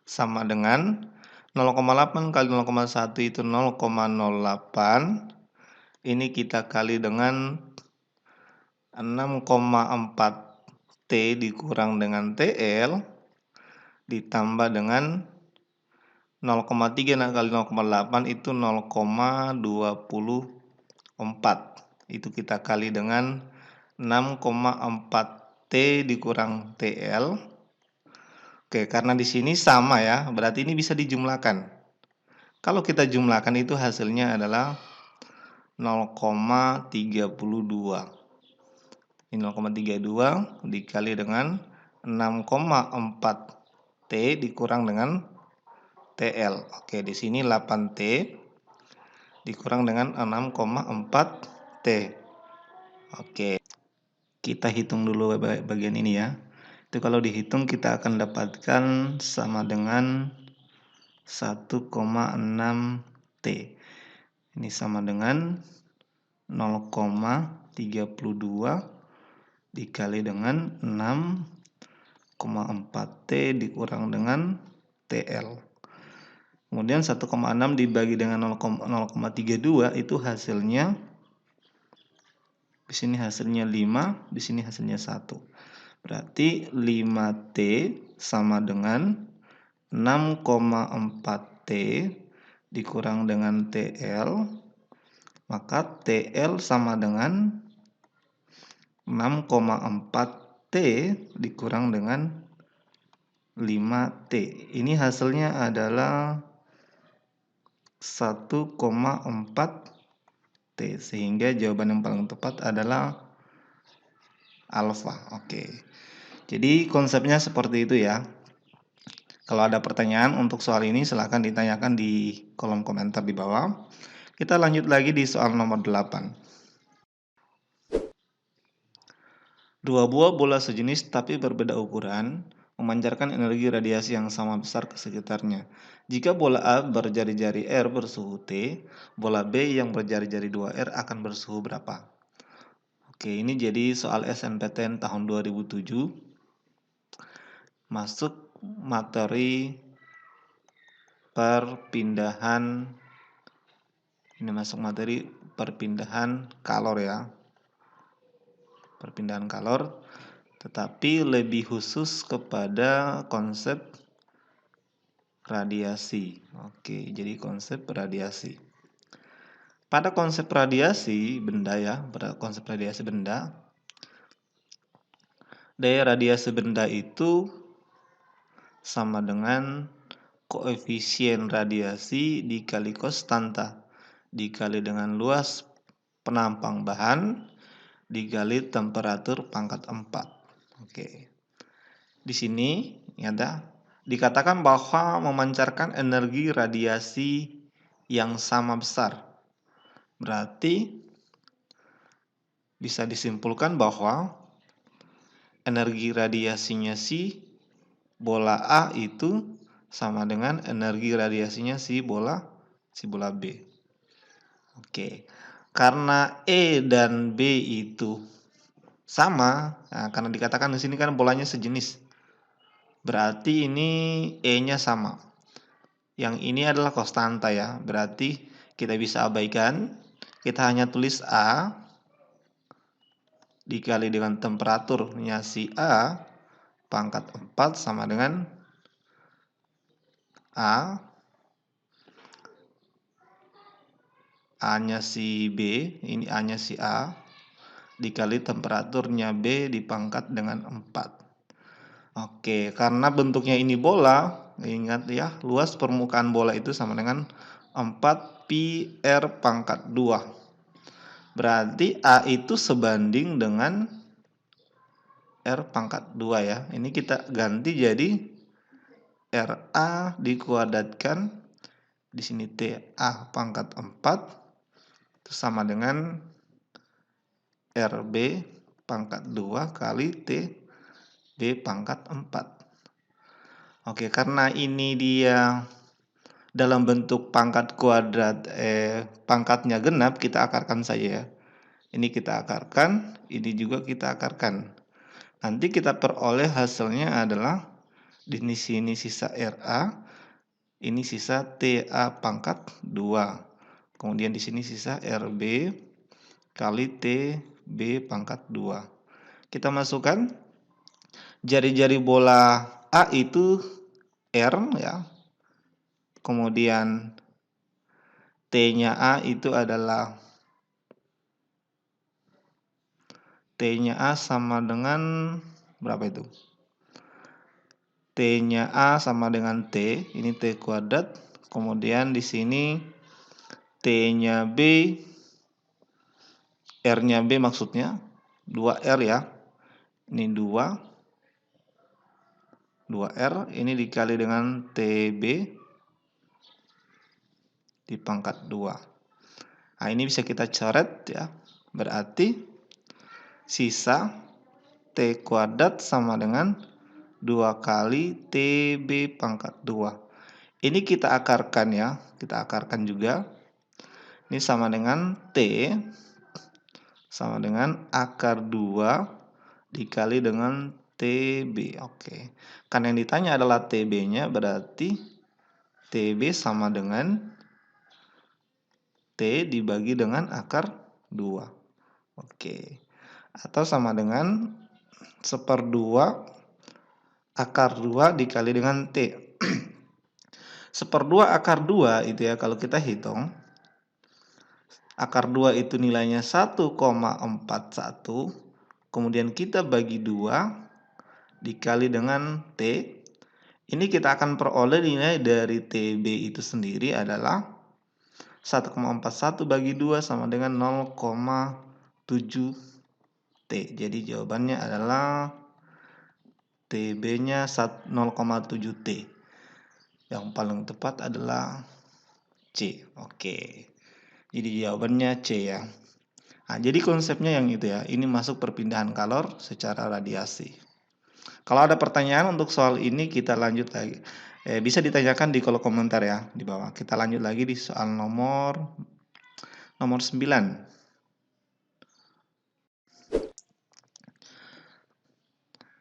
sama dengan 0,8 kali 0,1 itu 0,08. Ini kita kali dengan 6,4T dikurang dengan TL ditambah dengan 0,3 kali 0,8 itu 0,24. Itu kita kali dengan 6,4T dikurang TL. Oke, karena di sini sama ya, berarti ini bisa dijumlahkan. Kalau kita jumlahkan itu hasilnya adalah 0,32. Ini 0,32 dikali dengan 6,4T dikurang dengan TL. Oke, di sini 8T dikurang dengan 6,4T. Oke, kita hitung dulu bagian ini ya. Itu kalau dihitung kita akan dapatkan sama dengan 1,6T. Ini sama dengan 0,32 dikali dengan 6,4T dikurang dengan TL. Kemudian 1,6 dibagi dengan 0,32 itu hasilnya, di sini hasilnya 5, di sini hasilnya 1. Berarti 5T sama dengan 6,4T dikurang dengan TL, maka TL sama dengan 6,4T dikurang dengan 5T. Ini hasilnya adalah 1,4T, sehingga jawaban yang paling tepat adalah alfa. Oke. Jadi konsepnya seperti itu ya. Kalau ada pertanyaan untuk soal ini silahkan ditanyakan di kolom komentar di bawah. Kita lanjut lagi di soal nomor 8. Dua buah bola sejenis tapi berbeda ukuran memancarkan energi radiasi yang sama besar ke sekitarnya. Jika bola A berjari-jari R bersuhu T, bola B yang berjari-jari 2R akan bersuhu berapa? Oke, ini jadi soal SNMPTN tahun 2007. Masuk materi perpindahan, ini masuk materi perpindahan kalor ya. Perpindahan kalor, tetapi lebih khusus kepada konsep radiasi. Oke, jadi konsep radiasi. Pada konsep radiasi benda ya, pada konsep radiasi benda, daya radiasi benda itu sama dengan koefisien radiasi dikali konstanta dikali dengan luas penampang bahan dikali temperatur pangkat 4. Oke. Di sini ada dikatakan bahwa memancarkan energi radiasi yang sama besar. Berarti bisa disimpulkan bahwa energi radiasinya si bola A itu sama dengan energi radiasinya si bola B. Oke. Karena E dan B itu sama, nah, karena dikatakan di sini kan bolanya sejenis. Berarti ini E-nya sama. Yang ini adalah konstanta ya. Berarti kita bisa abaikan. Kita hanya tulis A dikali dengan temperaturnya si A pangkat 4 sama dengan A-nya si B, ini A-nya si A, dikali temperaturnya B dipangkat dengan 4. Oke, karena bentuknya ini bola, ingat ya, luas permukaan bola itu sama dengan 4 pi R pangkat 2. Berarti A itu sebanding dengan R pangkat 2 ya. Ini kita ganti jadi RA dikuadratkan, di sini TA pangkat 4 itu sama dengan RB pangkat 2 kali TB pangkat 4. Oke, karena ini dia dalam bentuk pangkat kuadrat, pangkatnya genap, kita akarkan saja ya. Ini kita akarkan, ini juga kita akarkan. Nanti kita peroleh hasilnya adalah di sini sisa RA, ini sisa TA pangkat 2. Kemudian di sini sisa RB kali TB pangkat 2. Kita masukkan jari-jari bola A itu R ya. Kemudian T-nya A itu adalah T-nya A sama dengan berapa itu? T-nya A sama dengan T, ini T kuadrat. Kemudian di sini T-nya B, R-nya B maksudnya 2R ya. Ini 2R, ini dikali dengan TB di pangkat 2. Nah, ini bisa kita coret ya. Berarti sisa T kuadrat sama dengan 2 kali TB pangkat 2. Ini kita akarkan ya. Kita akarkan juga. Ini sama dengan T sama dengan akar 2 dikali dengan TB. Oke. Kan yang ditanya adalah TB-nya, berarti TB sama dengan T dibagi dengan akar 2. Oke. Atau sama dengan 1/2 akar 2 dikali dengan T. 1/2 akar 2 itu ya, kalau kita hitung, akar 2 itu nilainya 1,41. Kemudian kita bagi 2 dikali dengan T. Ini kita akan peroleh nilai dari TB itu sendiri adalah 1,41 bagi 2 sama dengan 0,7 T. Jadi jawabannya adalah TB-nya 0,7 T. Yang paling tepat adalah C. Oke. Jadi jawabannya C ya. Nah, jadi konsepnya yang itu ya. Ini masuk perpindahan kalor secara radiasi. Kalau ada pertanyaan untuk soal ini kita lanjut lagi. Bisa ditanyakan di kolom komentar ya di bawah. Kita lanjut lagi di soal nomor 9.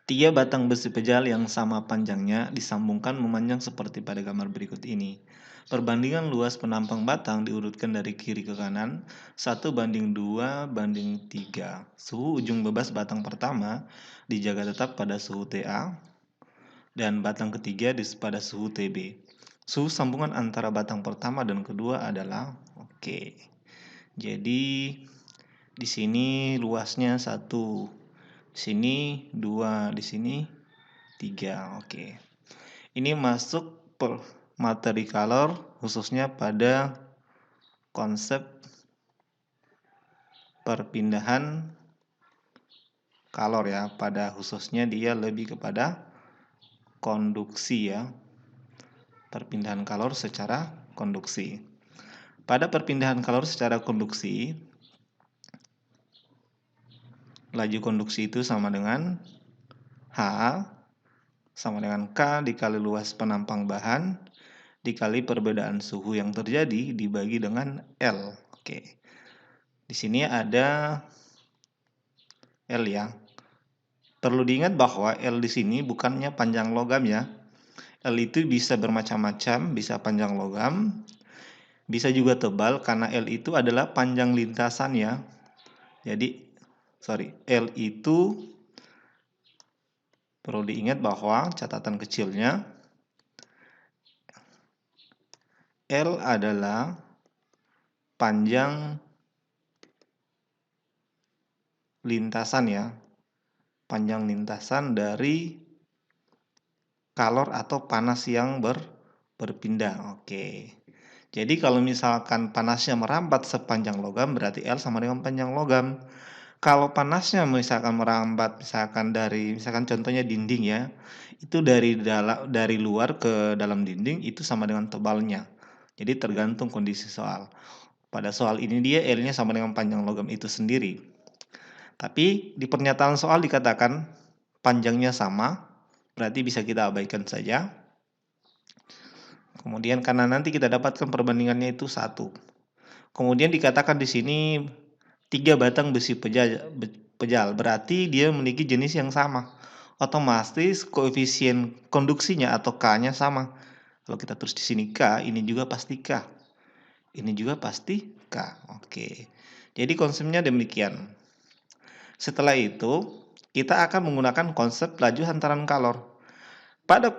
Tiga batang besi pejal yang sama panjangnya disambungkan memanjang seperti pada gambar berikut ini. Perbandingan luas penampang batang diurutkan dari kiri ke kanan, 1:2:3. Suhu ujung bebas batang pertama dijaga tetap pada suhu TA, dan batang ketiga pada suhu TB. Suhu sambungan antara batang pertama dan kedua adalah oke. Jadi di sini luasnya 1. Di sini 2, di sini 3. Oke. Ini masuk materi kalor khususnya pada konsep perpindahan kalor ya. Pada khususnya dia lebih kepada konduksi ya. Perpindahan kalor secara konduksi. Pada perpindahan kalor secara konduksi, laju konduksi itu sama dengan H sama dengan K dikali luas penampang bahan dikali perbedaan suhu yang terjadi dibagi dengan L. Oke. Di sini ada L ya. Perlu diingat bahwa L di sini bukannya panjang logam ya. L itu bisa bermacam-macam, bisa panjang logam, bisa juga tebal karena L itu adalah panjang lintasan ya. Jadi, L itu perlu diingat bahwa catatan kecilnya L adalah panjang lintasan ya. Panjang lintasan dari kalor atau panas yang berpindah. Oke. Jadi kalau misalkan panasnya merambat sepanjang logam berarti L sama dengan panjang logam. Kalau panasnya misalkan merambat misalkan contohnya dinding ya, itu dari luar ke dalam dinding itu sama dengan tebalnya. Jadi tergantung kondisi soal. Pada soal ini dia L-nya sama dengan panjang logam itu sendiri. Tapi di pernyataan soal dikatakan panjangnya sama, berarti bisa kita abaikan saja. Kemudian karena nanti kita dapatkan perbandingannya itu 1. Kemudian dikatakan di sini 3 batang besi pejal, berarti dia memiliki jenis yang sama. Otomatis koefisien konduksinya atau K-nya sama. Kalau kita tulis di sini K, ini juga pasti K. Ini juga pasti K. Oke. Jadi konsepnya demikian. Setelah itu, kita akan menggunakan konsep laju hantaran kalor. Pada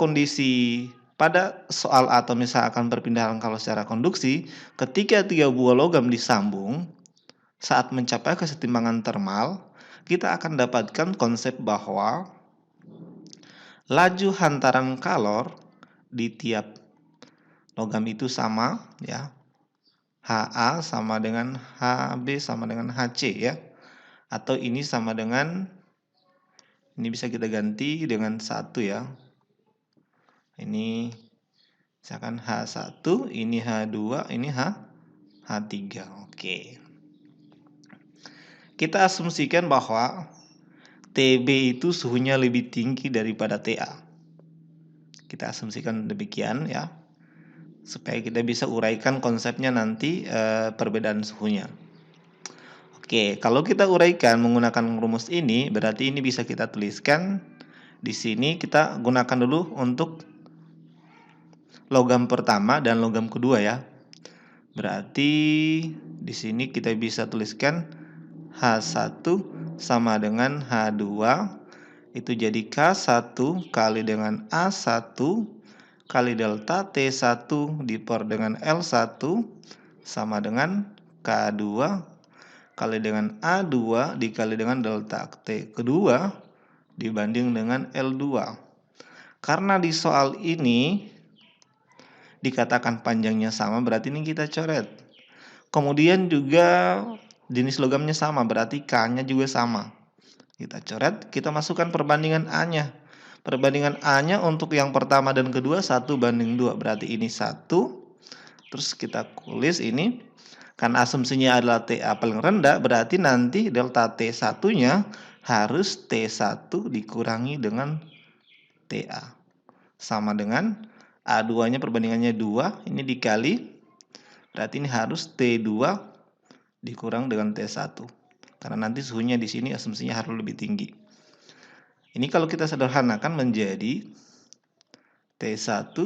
soal atau misalkan perpindahan kalor secara konduksi, ketika 3 buah logam disambung, saat mencapai kesetimbangan termal, kita akan dapatkan konsep bahwa laju hantaran kalor di tiap logam itu sama ya. HA sama dengan HB sama dengan HC ya. Atau ini sama dengan, ini bisa kita ganti dengan 1 ya. Ini misalkan H1, ini H2, ini H3. Oke. Kita asumsikan bahwa TB itu suhunya lebih tinggi daripada TA. Kita asumsikan demikian ya. Supaya kita bisa uraikan konsepnya nanti perbedaan suhunya. Oke, kalau kita uraikan menggunakan rumus ini, berarti ini bisa kita tuliskan. Di sini kita gunakan dulu untuk logam pertama dan logam kedua ya. Berarti di sini kita bisa tuliskan H1 sama dengan H2 itu jadi K1 kali dengan A1 kali delta T1 diper dengan L1 sama dengan K2 kali dengan A2 dikali dengan delta T kedua dibanding dengan L2. Karena di soal ini dikatakan panjangnya sama, berarti ini kita coret. Kemudian juga jenis logamnya sama, berarti K-nya juga sama. Kita coret, kita masukkan perbandingan A-nya. Perbandingan A-nya untuk yang pertama dan kedua 1:2, berarti ini 1. Terus kita tulis ini, karena asumsinya adalah TA paling rendah, berarti nanti delta T1-nya harus T1 dikurangi dengan TA. Sama dengan A2-nya perbandingannya 2, ini dikali, berarti ini harus T2 dikurang dengan T1. Karena nanti suhunya di sini asumsinya harus lebih tinggi. Ini kalau kita sederhanakan menjadi T1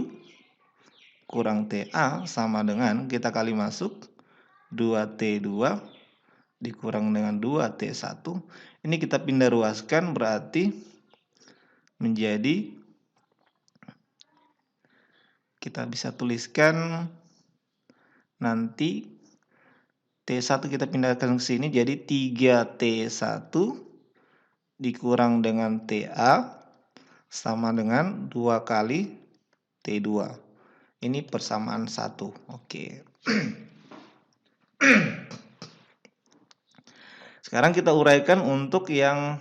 kurang TA sama dengan kita kali masuk 2T2 dikurang dengan 2T1. Ini kita pindah ruaskan berarti menjadi, kita bisa tuliskan nanti T1 kita pindahkan ke sini jadi 3T1 dikurang dengan TA sama dengan 2 kali T2. Ini persamaan 1. Oke. Sekarang kita uraikan untuk yang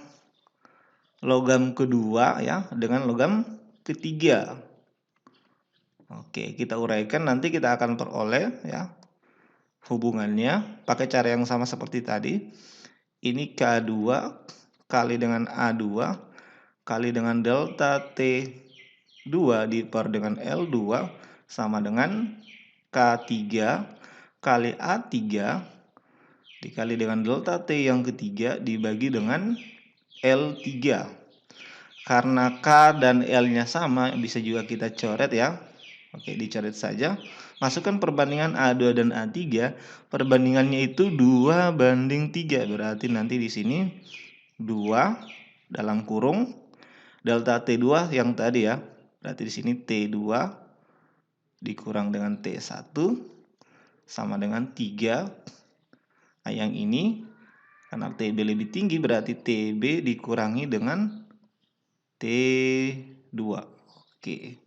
logam kedua ya dengan logam ketiga. Oke, kita uraikan, nanti kita akan peroleh ya hubungannya pakai cara yang sama seperti tadi. Ini K2 kali dengan A2 kali dengan delta T2 diper dengan L2 sama dengan K3 kali A3 dikali dengan delta T yang ketiga dibagi dengan L3. Karena K dan L-nya sama, bisa juga kita coret ya. Oke, dicoret saja. Masukkan perbandingan A2 dan A3. Perbandingannya itu 2:3. Berarti nanti di sini 2 dalam kurung delta T2 yang tadi ya. Berarti di sini T2 dikurang dengan T1 sama dengan 3. Nah, yang ini karena TB lebih tinggi berarti TB dikurangi dengan T2. Oke.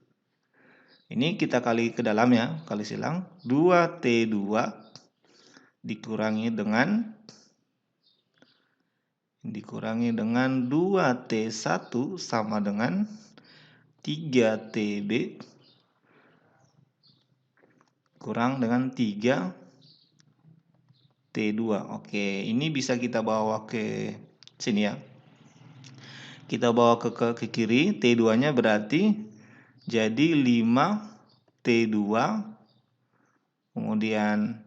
Ini kita kali ke dalam ya, kali silang. 2T2 dikurangi dengan 2T1 sama dengan 3TB kurang dengan 3T2. Oke, ini bisa kita bawa ke sini ya. Kita bawa ke kiri, T2-nya berarti jadi 5T2. Kemudian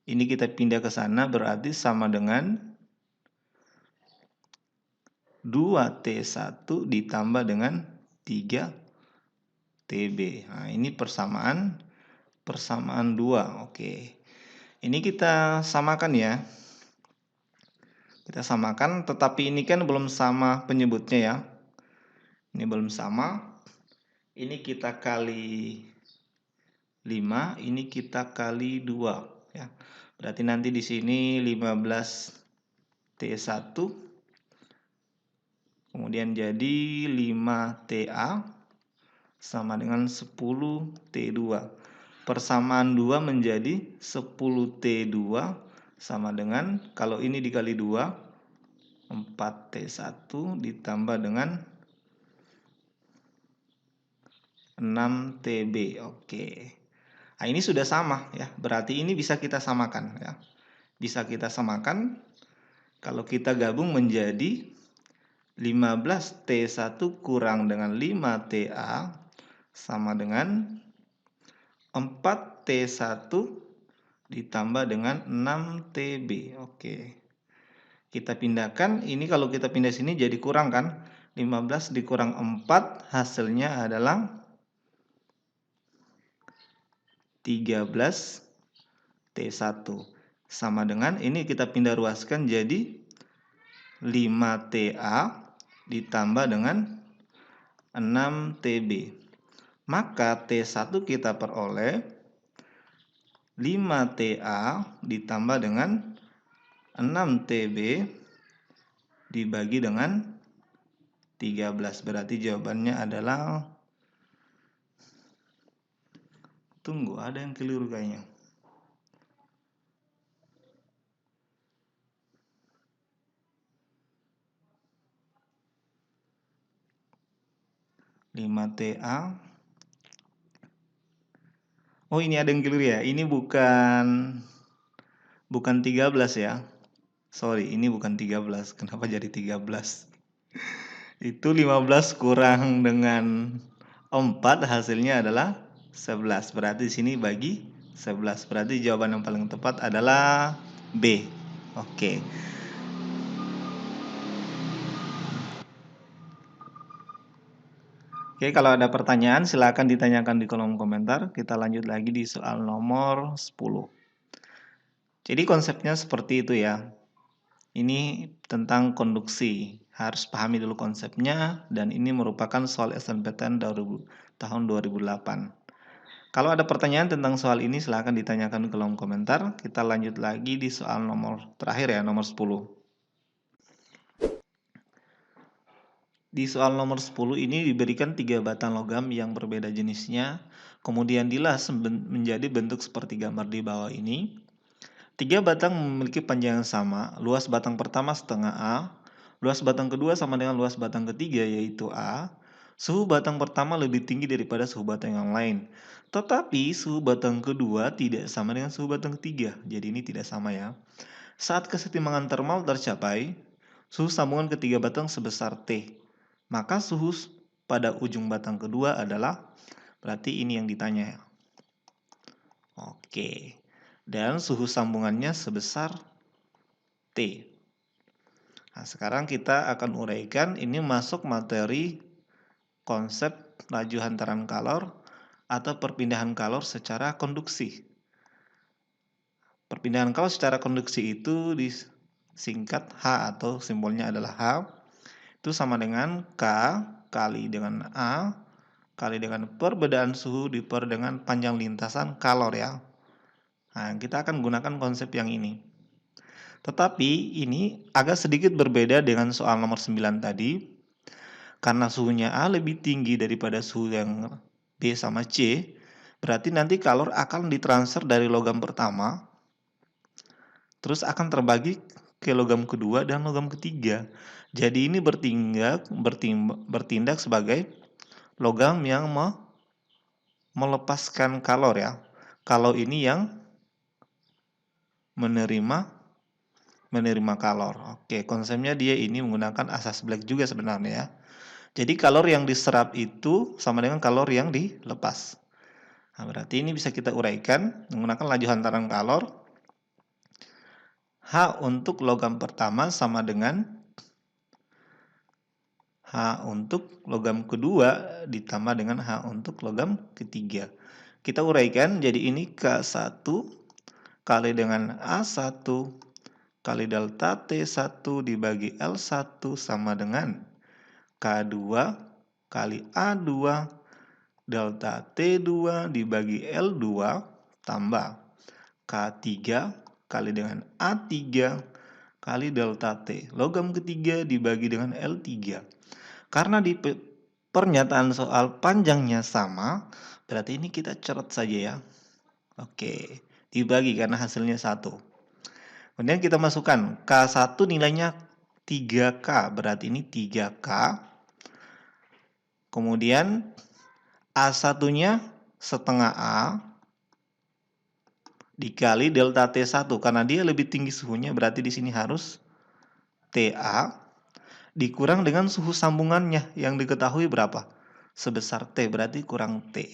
ini kita pindah ke sana berarti sama dengan 2T1 ditambah dengan 3TB. Nah, ini persamaan 2. Oke. Ini kita samakan ya. Kita samakan, tetapi ini kan belum sama penyebutnya ya. Ini belum sama. Ini kita kali 5, ini kita kali 2 ya. Berarti nanti di sini 15T1 kemudian jadi 5TA sama dengan 10T2. Persamaan 2 menjadi 10T2 sama dengan, kalau ini dikali 2, 4T1 ditambah dengan 6TB. Oke. Nah, ini sudah sama ya. Berarti ini bisa kita samakan ya. Bisa kita samakan kalau kita gabung menjadi 15T1 kurang dengan 5TA sama dengan 4T1 ditambah dengan 6TB. Oke. Kita pindahkan, ini kalau kita pindah sini jadi kurang kan? 15 dikurang 4 hasilnya adalah 13T1. Sama dengan ini kita pindah ruaskan jadi 5TA ditambah dengan 6TB. Maka T1 kita peroleh 5TA ditambah dengan 6TB dibagi dengan 13. Berarti jawabannya adalah, tunggu, ada yang keliru kayaknya. TA. Oh, ini ada yang keliru ya. Ini bukan 13 ya. Sorry, ini bukan 13. Kenapa jadi 13? Itu 15 kurang dengan 4 hasilnya adalah 11. Berarti di sini bagi 11. Berarti jawaban yang paling tepat adalah B. Oke. Oke, kalau ada pertanyaan silakan ditanyakan di kolom komentar. Kita lanjut lagi di soal nomor 10. Jadi konsepnya seperti itu ya. Ini tentang konduksi. Harus pahami dulu konsepnya dan ini merupakan soal SNMPTN tahun 2008. Kalau ada pertanyaan tentang soal ini silakan ditanyakan di kolom komentar. Kita lanjut lagi di soal nomor terakhir ya, nomor 10. Di soal nomor 10 ini diberikan 3 batang logam yang berbeda jenisnya, kemudian dilas menjadi bentuk seperti gambar di bawah ini. 3 batang memiliki panjang yang sama, luas batang pertama setengah A, luas batang kedua sama dengan luas batang ketiga yaitu A. Suhu batang pertama lebih tinggi daripada suhu batang yang lain. Tetapi suhu batang kedua tidak sama dengan suhu batang ketiga, jadi ini tidak sama ya. Saat kesetimbangan termal tercapai, suhu sambungan ketiga batang sebesar T. Maka suhu pada ujung batang kedua adalah, berarti ini yang ditanya ya. Oke. Dan suhu sambungannya sebesar T. Nah, sekarang kita akan uraikan, ini masuk materi konsep laju hantaran kalor atau perpindahan kalor secara konduksi. Perpindahan kalor secara konduksi itu disingkat H atau simbolnya adalah H. Itu sama dengan K kali dengan A kali dengan perbedaan suhu diper dengan panjang lintasan kalor ya. Nah, kita akan gunakan konsep yang ini. Tetapi ini agak sedikit berbeda dengan soal nomor 9 tadi. Karena suhunya A lebih tinggi daripada suhu yang B sama C, berarti nanti kalor akan ditransfer dari logam pertama, terus akan terbagi ke logam kedua dan logam ketiga. Jadi ini bertindak sebagai logam yang melepaskan kalor ya. Kalau ini yang menerima kalor. Oke, konsepnya dia ini menggunakan asas Black juga sebenarnya ya. Jadi kalor yang diserap itu sama dengan kalor yang dilepas. Nah, berarti ini bisa kita uraikan menggunakan laju hantaran kalor. H untuk logam pertama sama dengan H untuk logam kedua ditambah dengan H untuk logam ketiga. Kita uraikan jadi ini K1 kali dengan A1 kali delta T1 dibagi L1 sama dengan K2 kali A2 delta T2 dibagi L2 tambah K3 kali dengan A3 kali delta T logam ketiga dibagi dengan L3. Karena di pernyataan soal panjangnya sama, berarti ini kita coret saja ya. Oke, dibagi karena hasilnya 1. Kemudian kita masukkan K1 nilainya 3K, berarti ini 3K. Kemudian A1-nya setengah A dikali delta T1 karena dia lebih tinggi suhunya, berarti di sini harus TA dikurang dengan suhu sambungannya yang diketahui berapa? Sebesar T, berarti kurang T.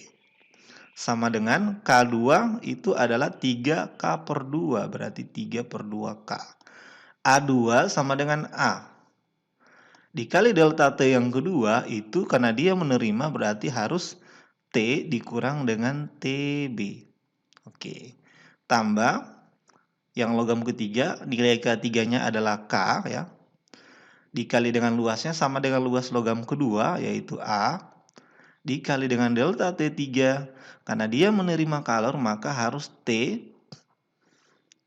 Sama dengan K2 itu adalah 3K per 2, berarti 3 per 2K. A2 sama dengan A. Dikali delta T yang kedua itu karena dia menerima berarti harus T dikurang dengan TB. Oke. Tambah yang logam ketiga, nilai K3-nya adalah K ya. Dikali dengan luasnya sama dengan luas logam kedua yaitu A. Dikali dengan delta T3 karena dia menerima kalor maka harus T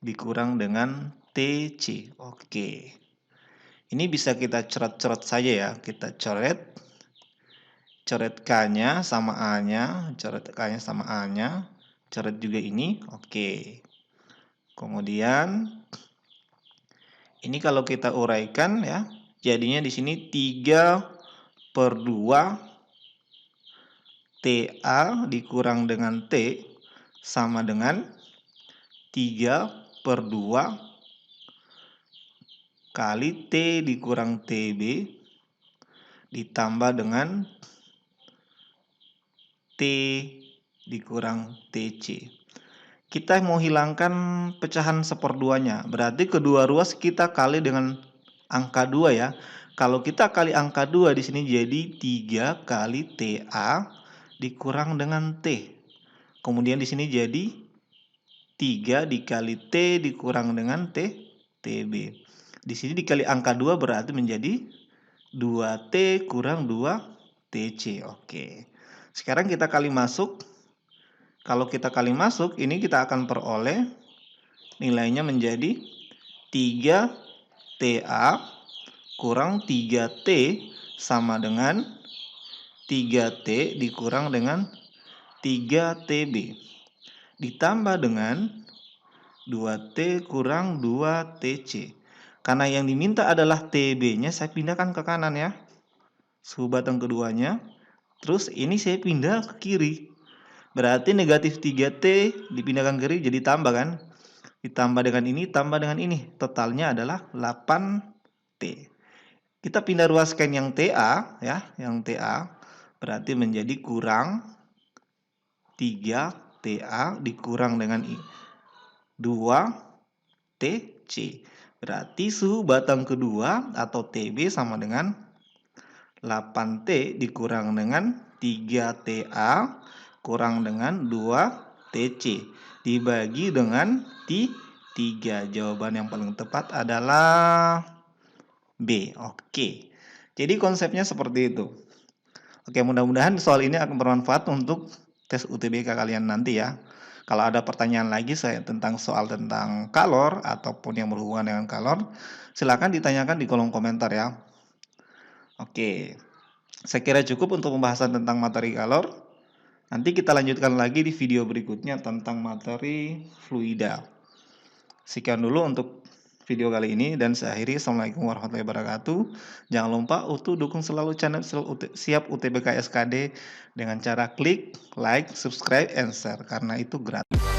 dikurang dengan TC. Oke. Ini bisa kita coret-coret saja ya. Kita coret K-nya sama A-nya, coret K-nya sama A-nya, coret juga ini. Oke. Kemudian ini kalau kita uraikan ya, jadinya di sini 3 per 2 TA dikurang dengan T sama dengan 3 per 2 kali T dikurang TB ditambah dengan T dikurang TC. Kita mau hilangkan pecahan seperduanya. Berarti kedua ruas kita kali dengan angka 2 ya. Kalau kita kali angka 2 di sini jadi 3 kali TA dikurang dengan T. Kemudian di sini jadi 3 dikali T dikurang dengan TB. Di sini dikali angka 2 berarti menjadi 2T kurang 2TC. Oke. Sekarang kita kali masuk. Kalau kita kali masuk, ini kita akan peroleh nilainya menjadi 3TA kurang 3T sama dengan 3T dikurang dengan 3TB. Ditambah dengan 2T kurang 2TC. Karena yang diminta adalah TB-nya, saya pindahkan ke kanan ya. Suhu batang keduanya. Terus ini saya pindah ke kiri. Berarti negatif 3T dipindahkan ke kiri jadi tambah kan. Ditambah dengan ini, tambah dengan ini. Totalnya adalah 8T. Kita pindah ruaskan yang TA ya, yang TA berarti menjadi kurang 3 TA dikurang dengan 2 TC. Berarti suhu batang kedua atau TB sama dengan 8T dikurang dengan 3 TA kurang dengan 2 TC dibagi dengan 3. Jawaban yang paling tepat adalah B. Oke. Jadi konsepnya seperti itu. Oke, mudah-mudahan soal ini akan bermanfaat untuk tes UTBK kalian nanti ya. Kalau ada pertanyaan lagi tentang soal tentang kalor ataupun yang berhubungan dengan kalor, silakan ditanyakan di kolom komentar ya. Oke, saya kira cukup untuk pembahasan tentang materi kalor. Nanti kita lanjutkan lagi di video berikutnya tentang materi fluida. Sekian dulu untuk video kali ini dan saya akhiri. Assalamualaikum warahmatullahi wabarakatuh. Jangan lupa dukung selalu channel Siap UTBK SKD dengan cara klik, like, subscribe, and share karena itu gratis.